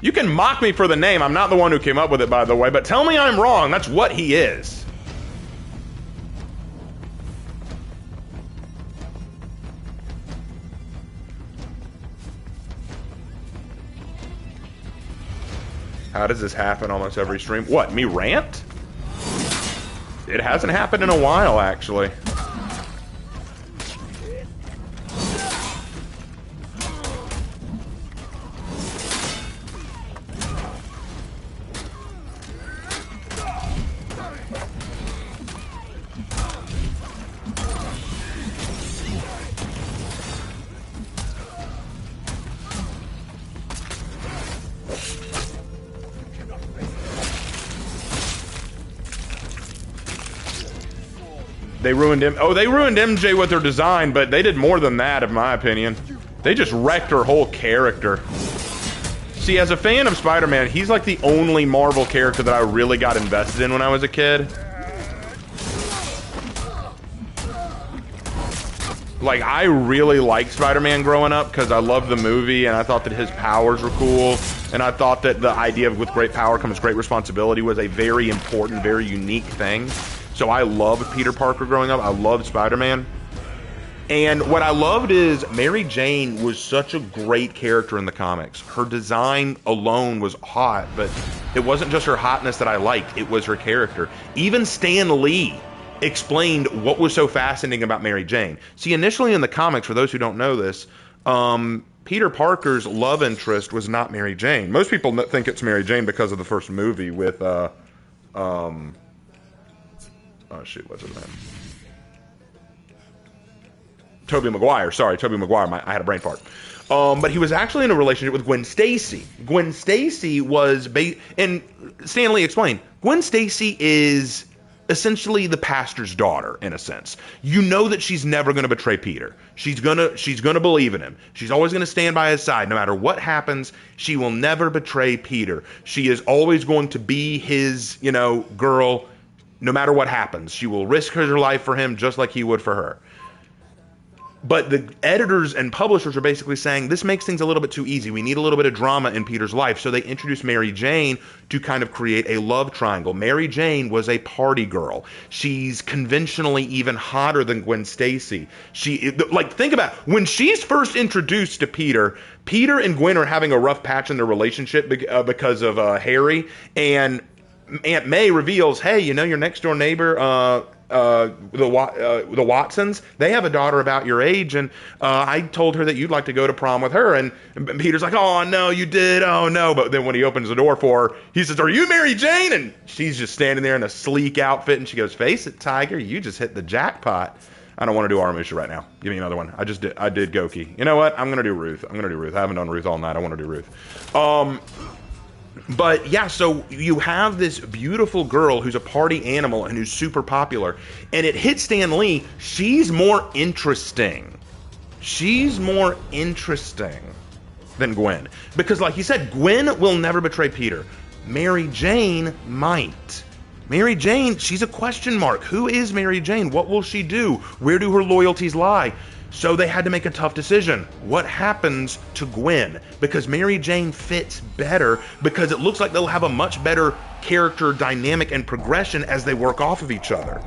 [SPEAKER 2] You can mock me for the name. I'm not the one who came up with it, by the way, but tell me I'm wrong. That's what he is. How does this happen almost every stream? What, me rant? It hasn't happened in a while, actually. They ruined him. Oh, they ruined MJ with their design, but they did more than that, in my opinion. They just wrecked her whole character. See, as a fan of Spider-Man, he's like the only Marvel character that I really got invested in when I was a kid. Like, I really liked Spider-Man growing up because I loved the movie and I thought that his powers were cool. And I thought that the idea of with great power comes great responsibility was a very important, very unique thing. So I loved Peter Parker growing up. I loved Spider-Man. And what I loved is Mary Jane was such a great character in the comics. Her design alone was hot, but it wasn't just her hotness that I liked. It was her character. Even Stan Lee explained what was so fascinating about Mary Jane. See, initially in the comics, for those who don't know this, Peter Parker's love interest was not Mary Jane. Most people think it's Mary Jane because of the first movie with, oh shoot, what's his name? Tobey Maguire. Sorry, Tobey Maguire. I had a brain fart. But he was actually in a relationship with Gwen Stacy. Gwen Stacy was, and Stan Lee explained, Gwen Stacy is essentially the pastor's daughter, in a sense. You know that she's never going to betray Peter. She's gonna believe in him. She's always going to stand by his side. No matter what happens, she will never betray Peter. She is always going to be his, girl. No matter what happens, she will risk her life for him just like he would for her. But the editors and publishers are basically saying this makes things a little bit too easy. We need a little bit of drama in Peter's life. So they introduced Mary Jane to kind of create a love triangle. Mary Jane was a party girl. She's conventionally even hotter than Gwen Stacy. Think about it. When she's first introduced to Peter, Peter and Gwen are having a rough patch in their relationship because of Harry. And Aunt May reveals, hey, your next door neighbor, the Watsons, they have a daughter about your age, and I told her that you'd like to go to prom with her. And Peter's like, oh, no, you did. Oh, no. But then when he opens the door for her, he says, are you Mary Jane? And she's just standing there in a sleek outfit, and she goes, face it, Tiger, you just hit the jackpot. I don't want to do Aramusha right now. Give me another one. I did Goki. You know what? I'm going to do Ruth. I haven't done Ruth all night. I want to do Ruth. But yeah, so you have this beautiful girl who's a party animal and who's super popular, and it hit Stan Lee. She's more interesting. She's more interesting than Gwen. Because like he said, Gwen will never betray Peter. Mary Jane might. Mary Jane, she's a question mark. Who is Mary Jane? What will she do? Where do her loyalties lie? So they had to make a tough decision. What happens to Gwen? Because Mary Jane fits better, because it looks like they'll have a much better character dynamic and progression as they work off of each other.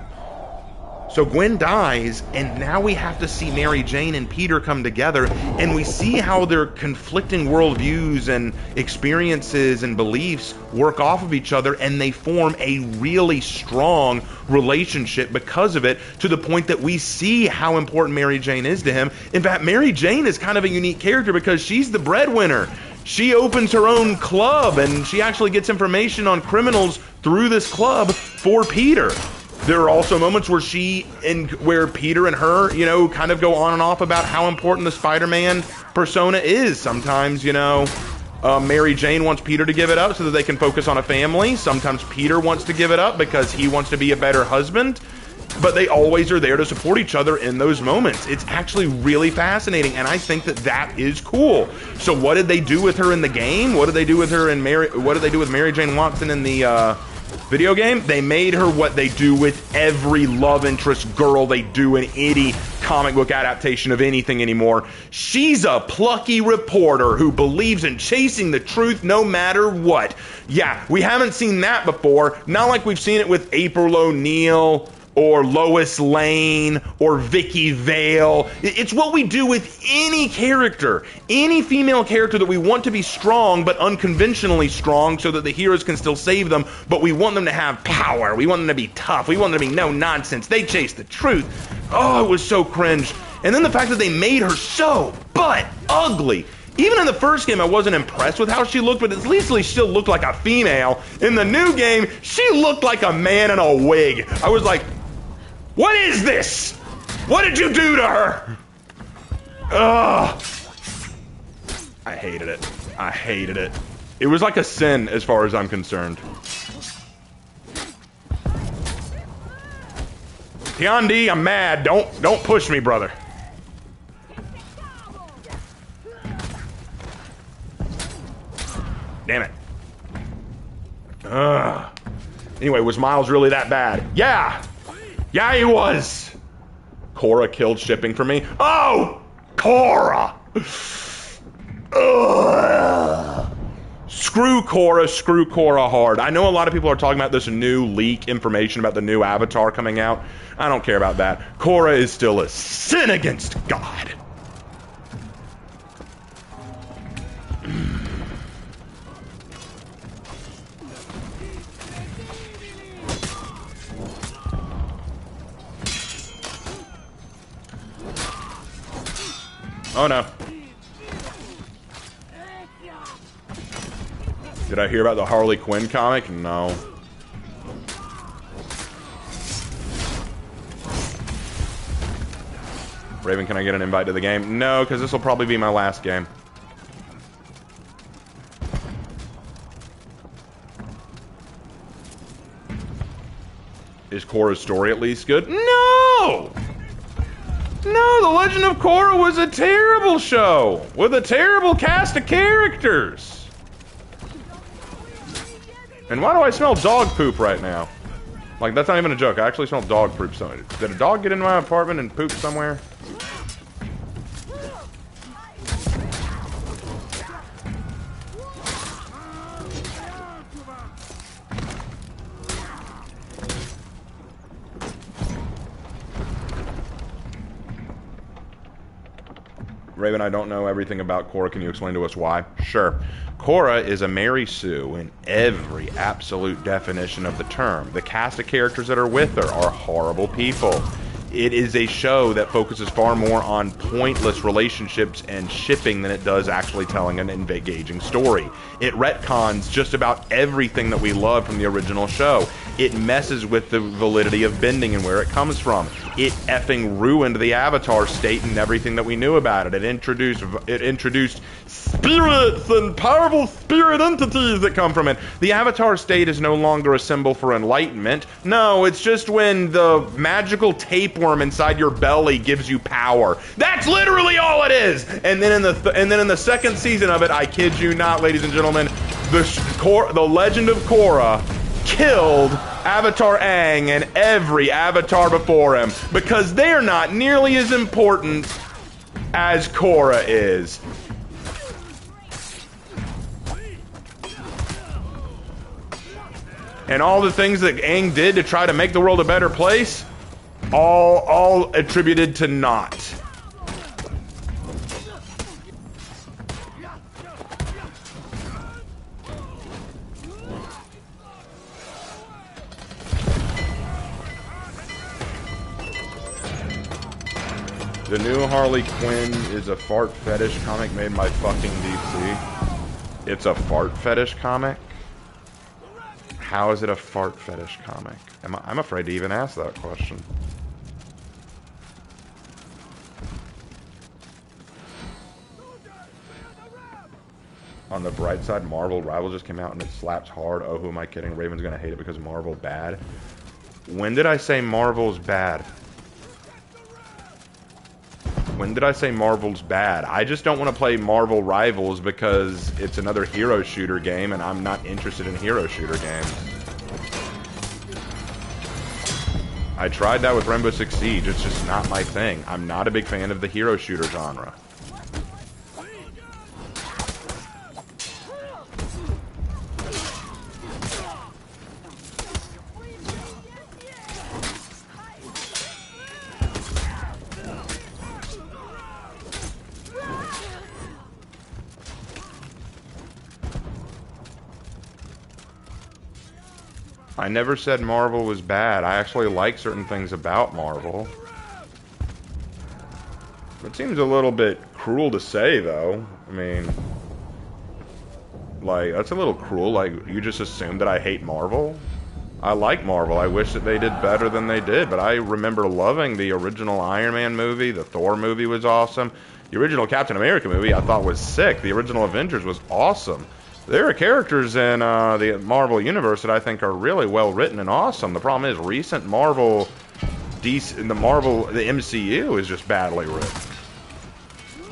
[SPEAKER 2] So Gwen dies, and now we have to see Mary Jane and Peter come together, and we see how their conflicting worldviews and experiences and beliefs work off of each other, and they form a really strong relationship because of it, to the point that we see how important Mary Jane is to him. In fact, Mary Jane is kind of a unique character because she's the breadwinner. She opens her own club, and she actually gets information on criminals through this club for Peter. There are also moments where Peter and her, kind of go on and off about how important the Spider-Man persona is. Sometimes, Mary Jane wants Peter to give it up so that they can focus on a family. Sometimes Peter wants to give it up because he wants to be a better husband. But they always are there to support each other in those moments. It's actually really fascinating, and I think that is cool. So what did they do with her in the game? What did they do with her in what did they do with Mary Jane Watson in the video game? They made her what they do with every love interest girl they do in any comic book adaptation of anything anymore. She's a plucky reporter who believes in chasing the truth no matter what. Yeah, we haven't seen that before. Not like we've seen it with April O'Neil or Lois Lane or Vicky Vale. It's what we do with any character, any female character that we want to be strong but unconventionally strong so that the heroes can still save them, but we want them to have power. We want them to be tough. We want them to be no nonsense. They chase the truth. Oh, it was so cringe. And then the fact that they made her so butt ugly. Even in the first game, I wasn't impressed with how she looked, but at least she still looked like a female. In the new game, she looked like a man in a wig. I was like, what is this? What did you do to her? Ugh. I hated it. I hated it. It was like a sin as far as I'm concerned. Tiandi, I'm mad. Don't push me, brother. Damn it. Ugh. Anyway, was Miles really that bad? Yeah. Yeah, he was. Cora killed shipping for me. Oh, Cora. Ugh. Screw Cora hard. I know a lot of people are talking about this new leak information about the new Avatar coming out. I don't care about that. Cora is still a sin against God. Oh no. Did I hear about the Harley Quinn comic? No. Raven, can I get an invite to the game? No, because this will probably be my last game. Is Cora's story at least good? No! No, The Legend of Korra was a terrible show with a terrible cast of characters. And why do I smell dog poop right now? Like, that's not even a joke. I actually smell dog poop somewhere. Did a dog get into my apartment and poop somewhere? Raven, I don't know everything about Korra. Can you explain to us why? Sure. Korra is a Mary Sue in every absolute definition of the term. The cast of characters that are with her are horrible people. It is a show that focuses far more on pointless relationships and shipping than it does actually telling an engaging story. It retcons just about everything that we love from the original show. It messes with the validity of bending and where it comes from. It effing ruined the Avatar state and everything that we knew about it. It introduced spirits and powerful spirit entities that come from it. The Avatar state is no longer a symbol for enlightenment. No, it's just when the magical tapeworm inside your belly gives you power. That's literally all it is. And then in the second season of it, I kid you not, ladies and gentlemen, the Legend of Korra killed Avatar Aang and every Avatar before him because they're not nearly as important as Korra is. And all the things that Aang did to try to make the world a better place, all attributed to naught. The new Harley Quinn is a fart fetish comic made by fucking DC. It's a fart fetish comic? How is it a fart fetish comic? I'm afraid to even ask that question. On the bright side, Marvel Rival just came out and it slaps hard. Oh, who am I kidding? Raven's gonna hate it because Marvel bad. When did I say Marvel's bad? When did I say Marvel's bad? I just don't want to play Marvel Rivals because it's another hero shooter game and I'm not interested in hero shooter games. I tried that with Rainbow Six Siege. It's just not my thing. I'm not a big fan of the hero shooter genre. I never said Marvel was bad. I actually like certain things about Marvel. It seems a little bit cruel to say, though. I mean, like, that's a little cruel. Like, you just assume that I hate Marvel? I like Marvel. I wish that they did better than they did, but I remember loving the original Iron Man movie. The Thor movie was awesome. The original Captain America movie I thought was sick. The original Avengers was awesome. There are characters in the Marvel universe that I think are really well written and awesome. The problem is recent Marvel, the MCU is just badly written.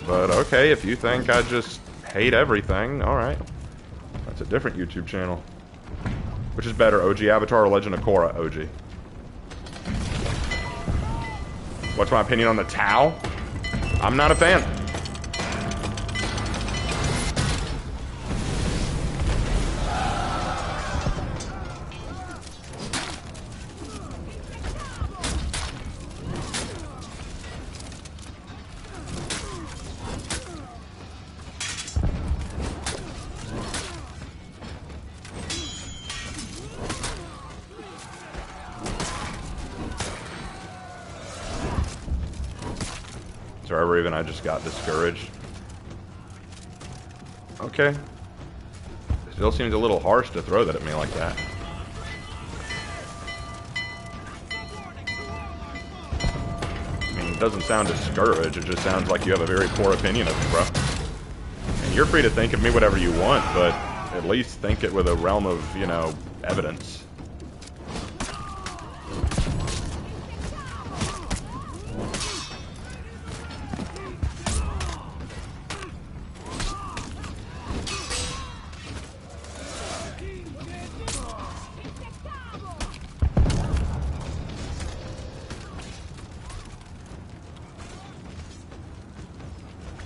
[SPEAKER 2] But okay, if you think I just hate everything, all right. That's a different YouTube channel. Which is better, OG Avatar or Legend of Korra? OG. What's my opinion on the Tau? I'm not a fan. Sorry, Raven, I just got discouraged. Okay. Still seems a little harsh to throw that at me like that. I mean, it doesn't sound discouraged, it just sounds like you have a very poor opinion of me, bro. And you're free to think of me whatever you want, but at least think it with a realm of, you know, evidence.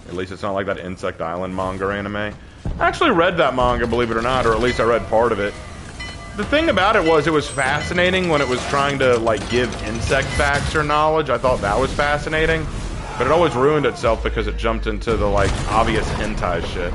[SPEAKER 2] At least it's not like that Insect Island manga or anime. I actually read that manga, believe it or not, or at least I read part of it. The thing about it was fascinating when it was trying to, like, give insect facts or knowledge. I thought that was fascinating. But it always ruined itself because it jumped into the, like, obvious hentai shit.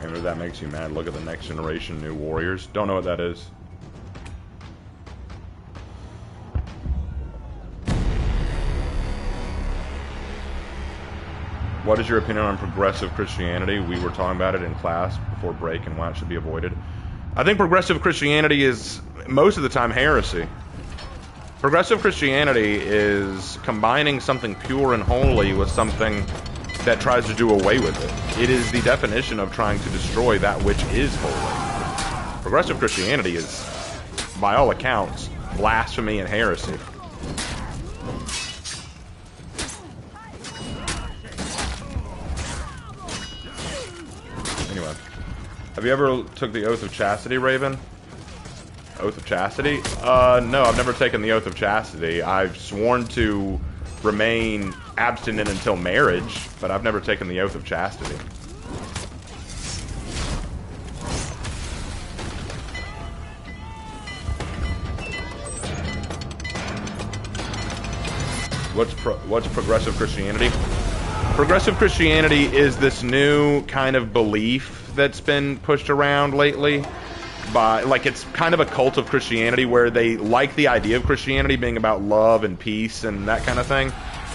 [SPEAKER 2] Maybe that makes you mad. Look at the Next Generation New Warriors. Don't know what that is. What is your opinion on progressive Christianity? We were talking about it in class before break and why it should be avoided. I think progressive Christianity is, most of the time, heresy. Progressive Christianity is combining something pure and holy with something that tries to do away with it. It is the definition of trying to destroy that which is holy. Progressive Christianity is, by all accounts, blasphemy and heresy. Anyway, have you ever took the Oath of Chastity, Raven? Oath of Chastity? No, I've never taken the Oath of Chastity. I've sworn to remain abstinent until marriage, but I've never taken the Oath of Chastity. What's progressive Christianity? Progressive Christianity is this new kind of belief that's been pushed around lately. by, like, it's kind of a cult of Christianity where they like the idea of Christianity being about love and peace and that kind of thing,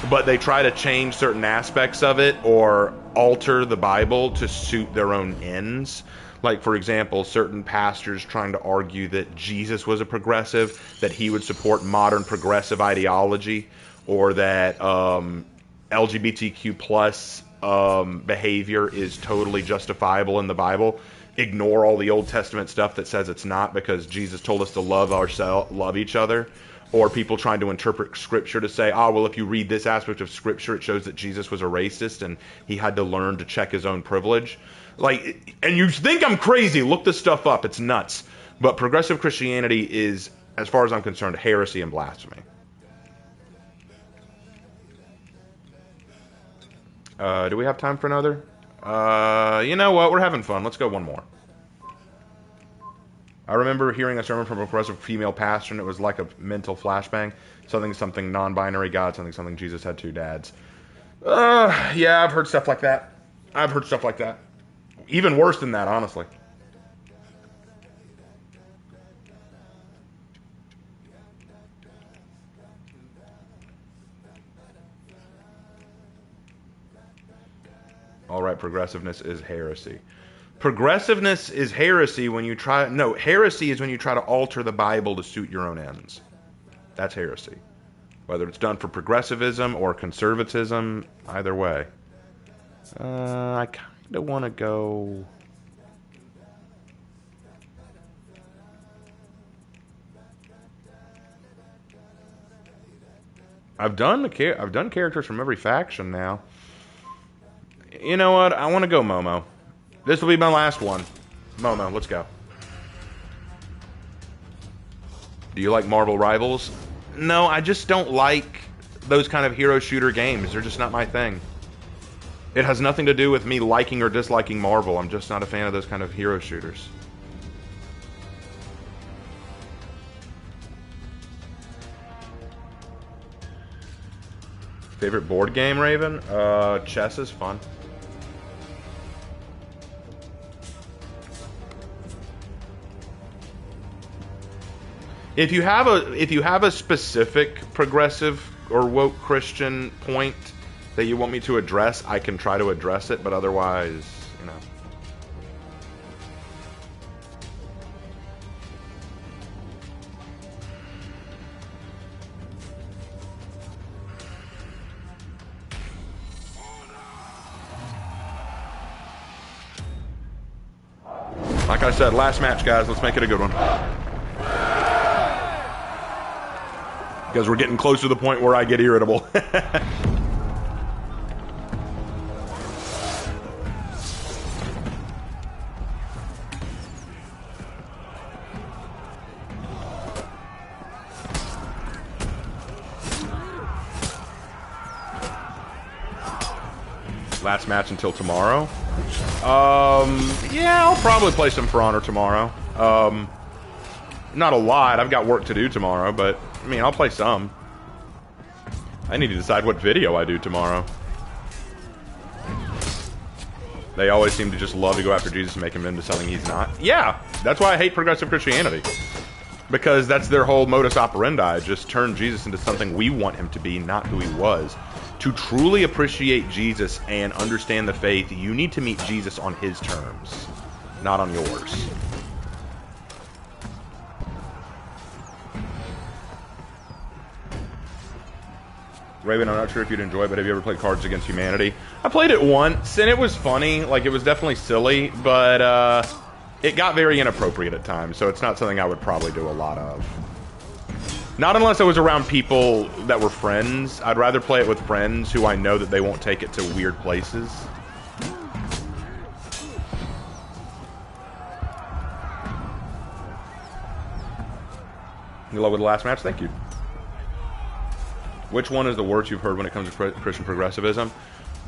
[SPEAKER 2] but they try to change certain aspects of it or alter the Bible to suit their own ends. Like, for example, certain pastors trying to argue that Jesus was a progressive, that he would support modern progressive ideology, or that LGBTQ plus behavior is totally justifiable in the Bible. Ignore all the Old Testament stuff that says it's not, because Jesus told us to love each other. Or people trying to interpret Scripture to say, oh, well, if you read this aspect of Scripture, it shows that Jesus was a racist and he had to learn to check his own privilege. Like, and you think I'm crazy, look this stuff up, it's nuts. But progressive Christianity is, as far as I'm concerned, heresy and blasphemy. Do we have time for another? You know what? We're having fun. Let's go one more. I remember hearing a sermon from a progressive female pastor, and it was like a mental flashbang. Something non-binary God, something Jesus had two dads. Yeah, I've heard stuff like that. Even worse than that, honestly. All right, progressiveness is heresy. Progressiveness is heresy when you try... No, heresy is when you try to alter the Bible to suit your own ends. That's heresy. Whether it's done for progressivism or conservatism, either way. I kind of want to go... I've done characters from every faction now. You know what? I want to go Momo. This will be my last one. Momo, let's go. Do you like Marvel Rivals? No, I just don't like those kind of hero shooter games. They're just not my thing. It has nothing to do with me liking or disliking Marvel. I'm just not a fan of those kind of hero shooters. Favorite board game, Raven? Chess is fun. If you have a specific progressive or woke Christian point that you want me to address, I can try to address it, but otherwise, you know. Like I said, last match, guys. Let's make it a good one. Because we're getting close to the point where I get irritable. Last match until tomorrow. Yeah, I'll probably play some For Honor tomorrow. Not a lot. I've got work to do tomorrow, but I mean, I'll play some. I need to decide what video I do tomorrow. They always seem to just love to go after Jesus and make him into something he's not. Yeah, that's why I hate progressive Christianity. Because that's their whole modus operandi. Just turn Jesus into something we want him to be, not who he was. To truly appreciate Jesus and understand the faith, you need to meet Jesus on his terms, not on yours. Raven, I'm not sure if you'd enjoy it, but have you ever played Cards Against Humanity? I played it once, and it was funny. Like, it was definitely silly, but it got very inappropriate at times, so it's not something I would probably do a lot of. Not unless I was around people that were friends. I'd rather play it with friends who I know that they won't take it to weird places. You love with the last match? Thank you. Which one is the worst you've heard when it comes to Christian progressivism?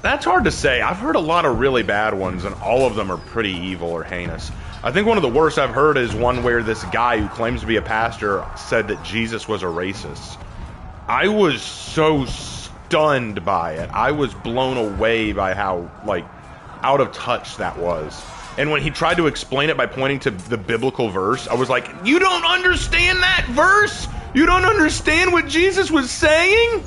[SPEAKER 2] That's hard to say. I've heard a lot of really bad ones, and all of them are pretty evil or heinous. I think one of the worst I've heard is one where this guy who claims to be a pastor said that Jesus was a racist. I was so stunned by it. I was blown away by how, like, out of touch that was. And when he tried to explain it by pointing to the biblical verse, I was like, you don't understand that verse? You don't understand what Jesus was saying?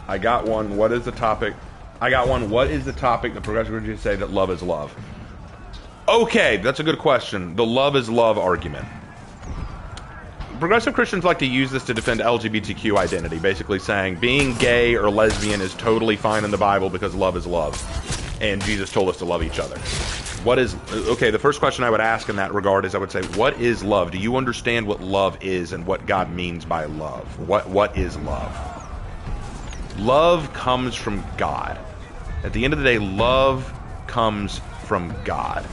[SPEAKER 2] I got one. What is the topic? I got one. What is the topic? The progressive Christians say that love is love. Okay, that's a good question. The love is love argument. Progressive Christians like to use this to defend LGBTQ identity, basically saying being gay or lesbian is totally fine in the Bible because love is love. And Jesus told us to love each other. What is... Okay, the first question I would ask in that regard is I would say, what is love? Do you understand what love is and what God means by love? What is love? Love comes from God. At the end of the day, love comes from God.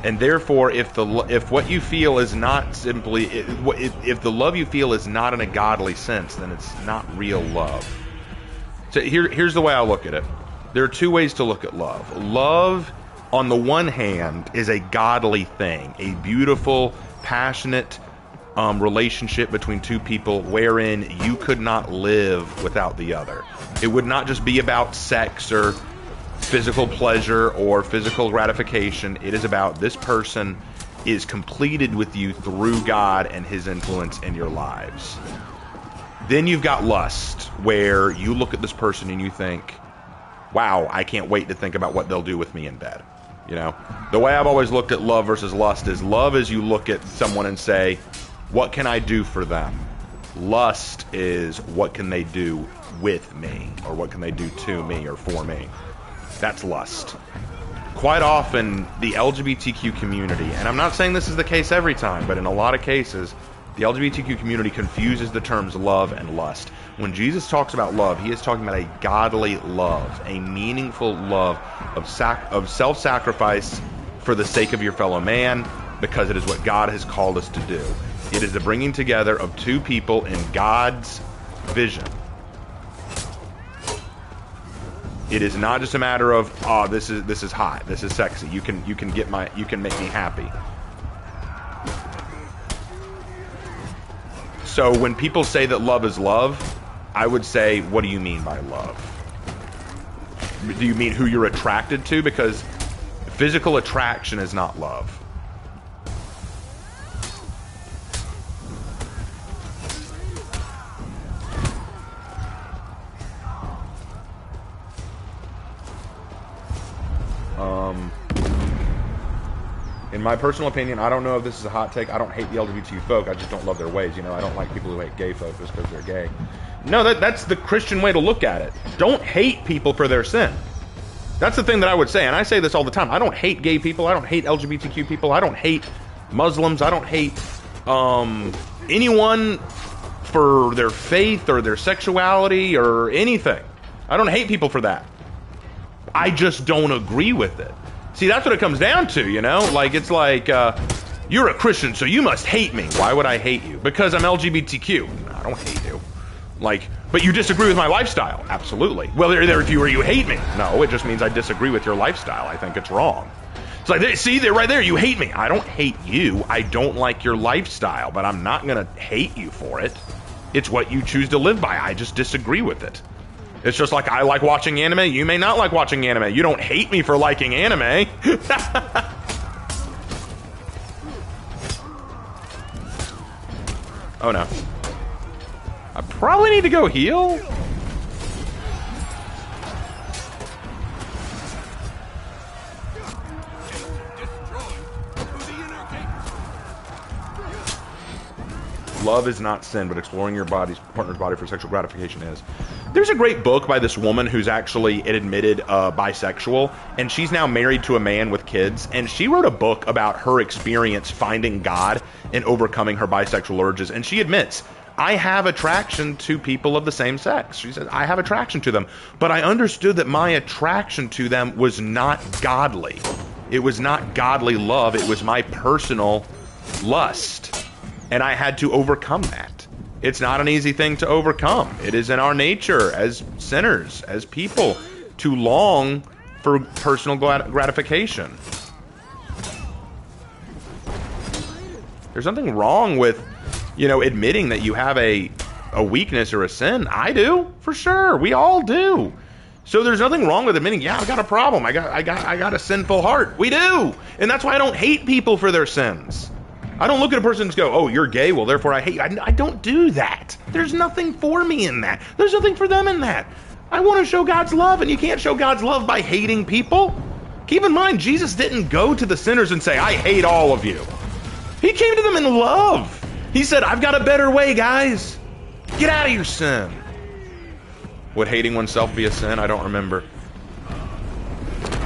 [SPEAKER 2] And therefore, if what you feel is not simply... If the love you feel is not in a godly sense, then it's not real love. So here's the way I look at it. There are two ways to look at love. Love, on the one hand, is a godly thing. A beautiful, passionate relationship between two people wherein you could not live without the other. It would not just be about sex or physical pleasure or physical gratification. It is about this person is completed with you through God and his influence in your lives. Then you've got lust, where you look at this person and you think, wow, I can't wait to think about what they'll do with me in bed. You know, the way I've always looked at love versus lust is love is you look at someone and say, what can I do for them? Lust is what can they do with me, or what can they do to me or for me. That's lust. Quite often, the LGBTQ community, and I'm not saying this is the case every time, but in a lot of cases, the LGBTQ community confuses the terms love and lust. When Jesus talks about love, he is talking about a godly love, a meaningful love of self-sacrifice for the sake of your fellow man, because it is what God has called us to do. It is the bringing together of two people in God's vision. It is not just a matter of, oh, this is hot, this is sexy. You can make me happy. So when people say that love is love, I would say, what do you mean by love? Do you mean who you're attracted to? Because physical attraction is not love. In my personal opinion, I don't know if this is a hot take. I don't hate the LGBTQ folk. I just don't love their ways. You know, I don't like people who hate gay folk just because they're gay. No, that's the Christian way to look at it. Don't hate people for their sin. That's the thing that I would say, and I say this all the time. I don't hate gay people. I don't hate LGBTQ people. I don't hate Muslims. I don't hate anyone for their faith or their sexuality or anything. I don't hate people for that. I just don't agree with it. See, that's what it comes down to, you know? Like, it's like, you're a Christian, so you must hate me. Why would I hate you? Because I'm LGBTQ. No, I don't hate you. Like, but you disagree with my lifestyle. Absolutely. Well, therefore you hate me. No, it just means I disagree with your lifestyle. I think it's wrong. It's like, see, they're right there. You hate me. I don't hate you. I don't like your lifestyle, but I'm not going to hate you for it. It's what you choose to live by. I just disagree with it. It's just like I like watching anime. You may not like watching anime. You don't hate me for liking anime. Oh no. I probably need to go heal. Love is not sin, but exploring your partner's body for sexual gratification is. There's a great book by this woman who's actually an admitted bisexual, and she's now married to a man with kids, and she wrote a book about her experience finding God and overcoming her bisexual urges, and she admits, I have attraction to people of the same sex. She said, I have attraction to them, but I understood that my attraction to them was not godly. It was not godly love. It was my personal lust. And I had to overcome that. It's not an easy thing to overcome. It is in our nature as sinners, as people, to long for personal gratification. There's nothing wrong with, you know, admitting that you have a weakness or a sin. I do, for sure. We all do. So there's nothing wrong with admitting, yeah, I've got a problem. I got a sinful heart. We do. And that's why I don't hate people for their sins. I don't look at a person and go, oh, you're gay, well, therefore I hate you. I don't do that. There's nothing for me in that. There's nothing for them in that. I want to show God's love, and you can't show God's love by hating people. Keep in mind, Jesus didn't go to the sinners and say, I hate all of you. He came to them in love. He said, I've got a better way, guys. Get out of your sin. Would hating oneself be a sin? I don't remember.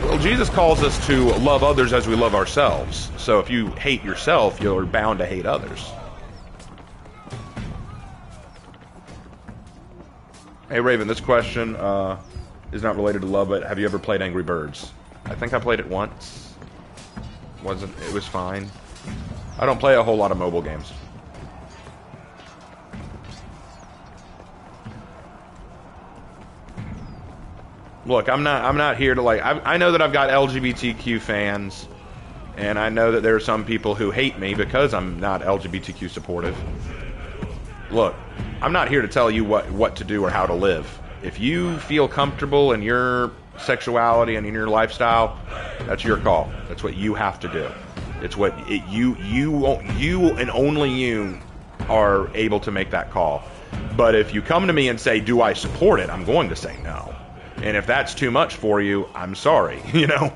[SPEAKER 2] Well, Jesus calls us to love others as we love ourselves. So if you hate yourself, you're bound to hate others. Hey, Raven, this question is not related to love, but have you ever played Angry Birds? I think I played it once. It was fine. I don't play a whole lot of mobile games. Look, I'm not here to I know that I've got LGBTQ fans, and I know that there are some people who hate me because I'm not LGBTQ supportive. Look, I'm not here to tell you what to do or how to live. If you feel comfortable in your sexuality and in your lifestyle, that's your call. That's what you have to do. It's what you and only you are able to make that call. But if you come to me and say, do I support it? I'm going to say no. And if that's too much for you, I'm sorry, you know?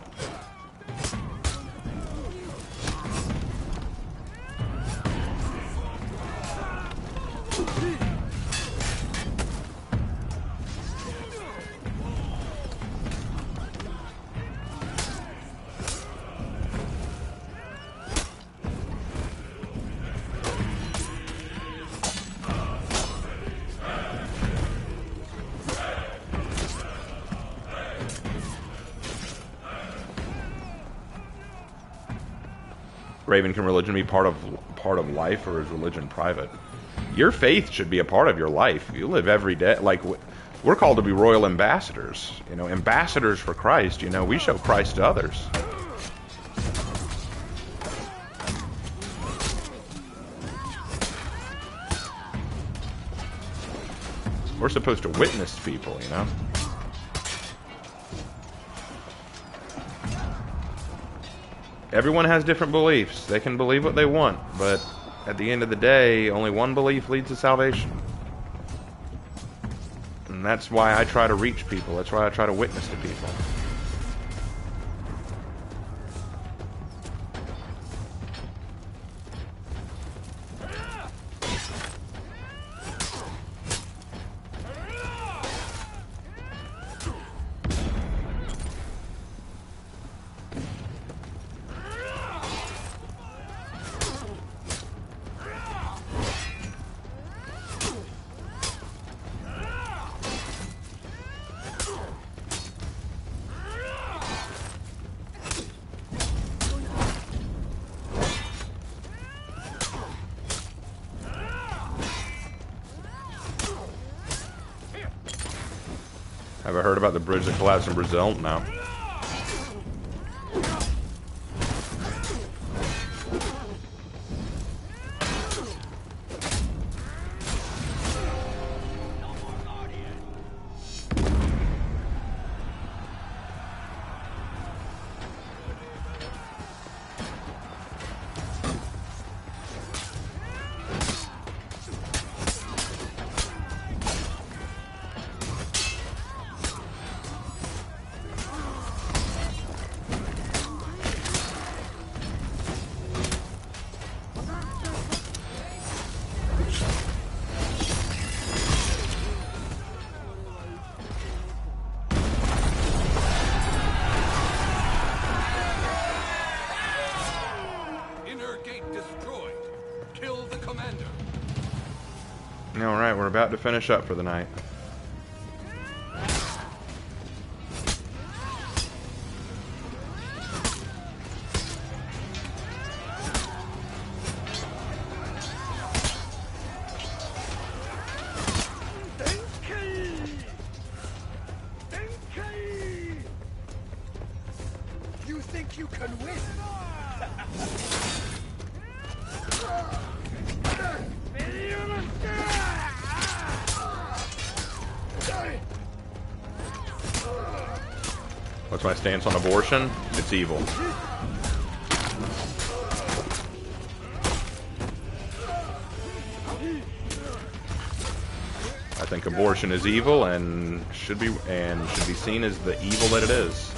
[SPEAKER 2] Raven, can religion be part of life, or is religion private? Your faith should be a part of your life. You live every day. Like, we're called to be royal ambassadors. You know, ambassadors for Christ. You know, we show Christ to others. We're supposed to witness to people, you know? Everyone has different beliefs. They can believe what they want, but at the end of the day, only one belief leads to salvation. And that's why I try to reach people. That's why I try to witness to people. Have I heard about the bridge that collapsed in Brazil? No. Alright, we're about to finish up for the night.
[SPEAKER 3] think you can win?
[SPEAKER 2] What's my stance on abortion? It's evil. I think abortion is evil and should be seen as the evil that it is.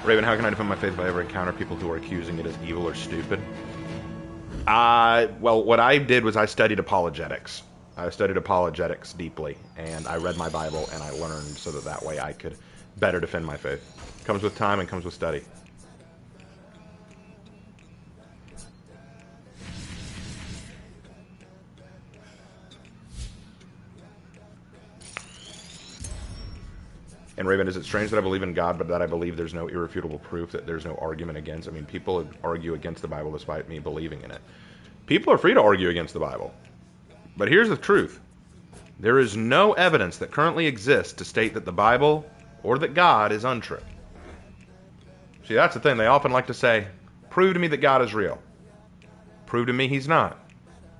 [SPEAKER 2] Raven, how can I defend my faith if I ever encounter people who are accusing it as evil or stupid? Well, what I did was I studied apologetics. I studied apologetics deeply, and I read my Bible, and I learned so that way I could better defend my faith. Comes with time and comes with study. And Raven, is it strange that I believe in God, but that I believe there's no irrefutable proof, that there's no argument against? I mean, people argue against the Bible despite me believing in it. People are free to argue against the Bible. But here's the truth. There is no evidence that currently exists to state that the Bible or that God is untrue. See, that's the thing. They often like to say, prove to me that God is real. Prove to me he's not.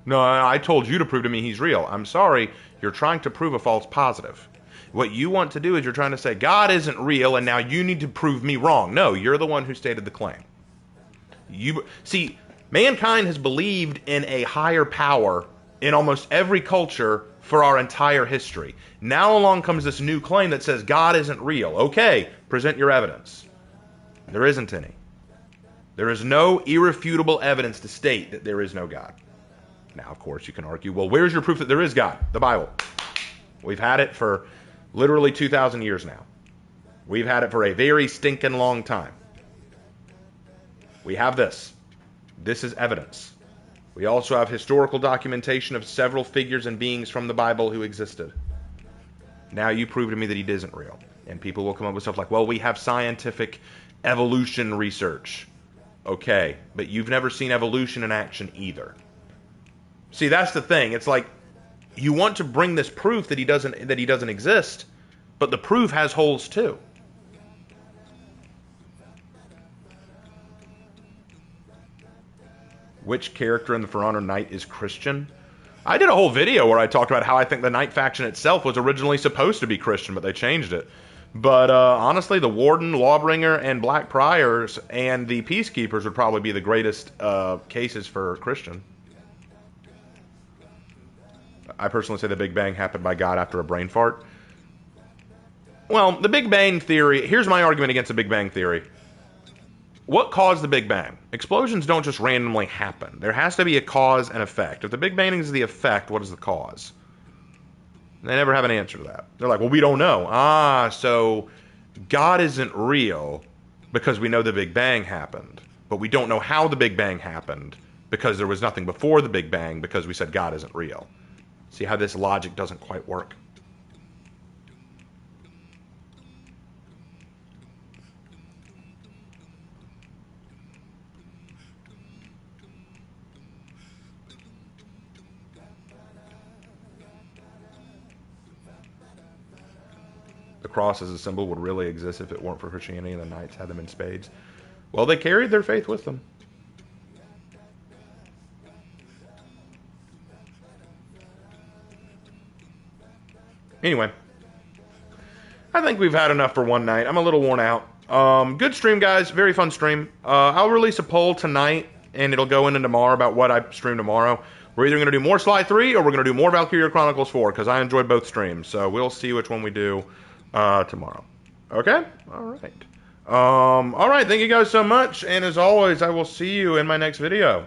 [SPEAKER 2] No, I told you to prove to me he's real. I'm sorry, you're trying to prove a false positive. What you want to do is you're trying to say, God isn't real, and now you need to prove me wrong. No, you're the one who stated the claim. See, mankind has believed in a higher power in almost every culture for our entire history. Now along comes this new claim that says God isn't real. Okay, present your evidence. There isn't any. There is no irrefutable evidence to state that there is no God. Now, of course, you can argue, well, where's your proof that there is God? The Bible. We've had it for literally 2,000 years now. We've had it for a very stinking long time. We have this. This is evidence. We also have historical documentation of several figures and beings from the Bible who existed. Now you prove to me that he isn't real. And people will come up with stuff like, well, we have scientific evolution research. Okay, but you've never seen evolution in action either. See, that's the thing. It's like, you want to bring this proof that he doesn't exist, but the proof has holes too. Which character in the For Honor Knight is Christian? I did a whole video where I talked about how I think the Knight faction itself was originally supposed to be Christian, but they changed it. But honestly, the Warden, Lawbringer, and Black Priors and the Peacekeepers would probably be the greatest cases for Christian. I personally say the Big Bang happened by God after a brain fart. Well, the Big Bang Theory, here's my argument against the Big Bang Theory. What caused the Big Bang? Explosions don't just randomly happen. There has to be a cause and effect. If the Big Bang is the effect, what is the cause? They never have an answer to that. They're like, well, we don't know. So God isn't real because we know the Big Bang happened. But we don't know how the Big Bang happened because there was nothing before the Big Bang because we said God isn't real. See how this logic doesn't quite work? The cross as a symbol would really exist if it weren't for Christianity and the Knights had them in spades. Well, they carried their faith with them. Anyway, I think we've had enough for one night. I'm a little worn out. Good stream, guys. Very fun stream. I'll release a poll tonight, and it'll go into tomorrow about what I stream tomorrow. We're either going to do more Sly 3 or we're going to do more Valkyria Chronicles 4 because I enjoyed both streams. So we'll see which one we do tomorrow. Okay? All right. All right. Thank you guys so much. And as always, I will see you in my next video.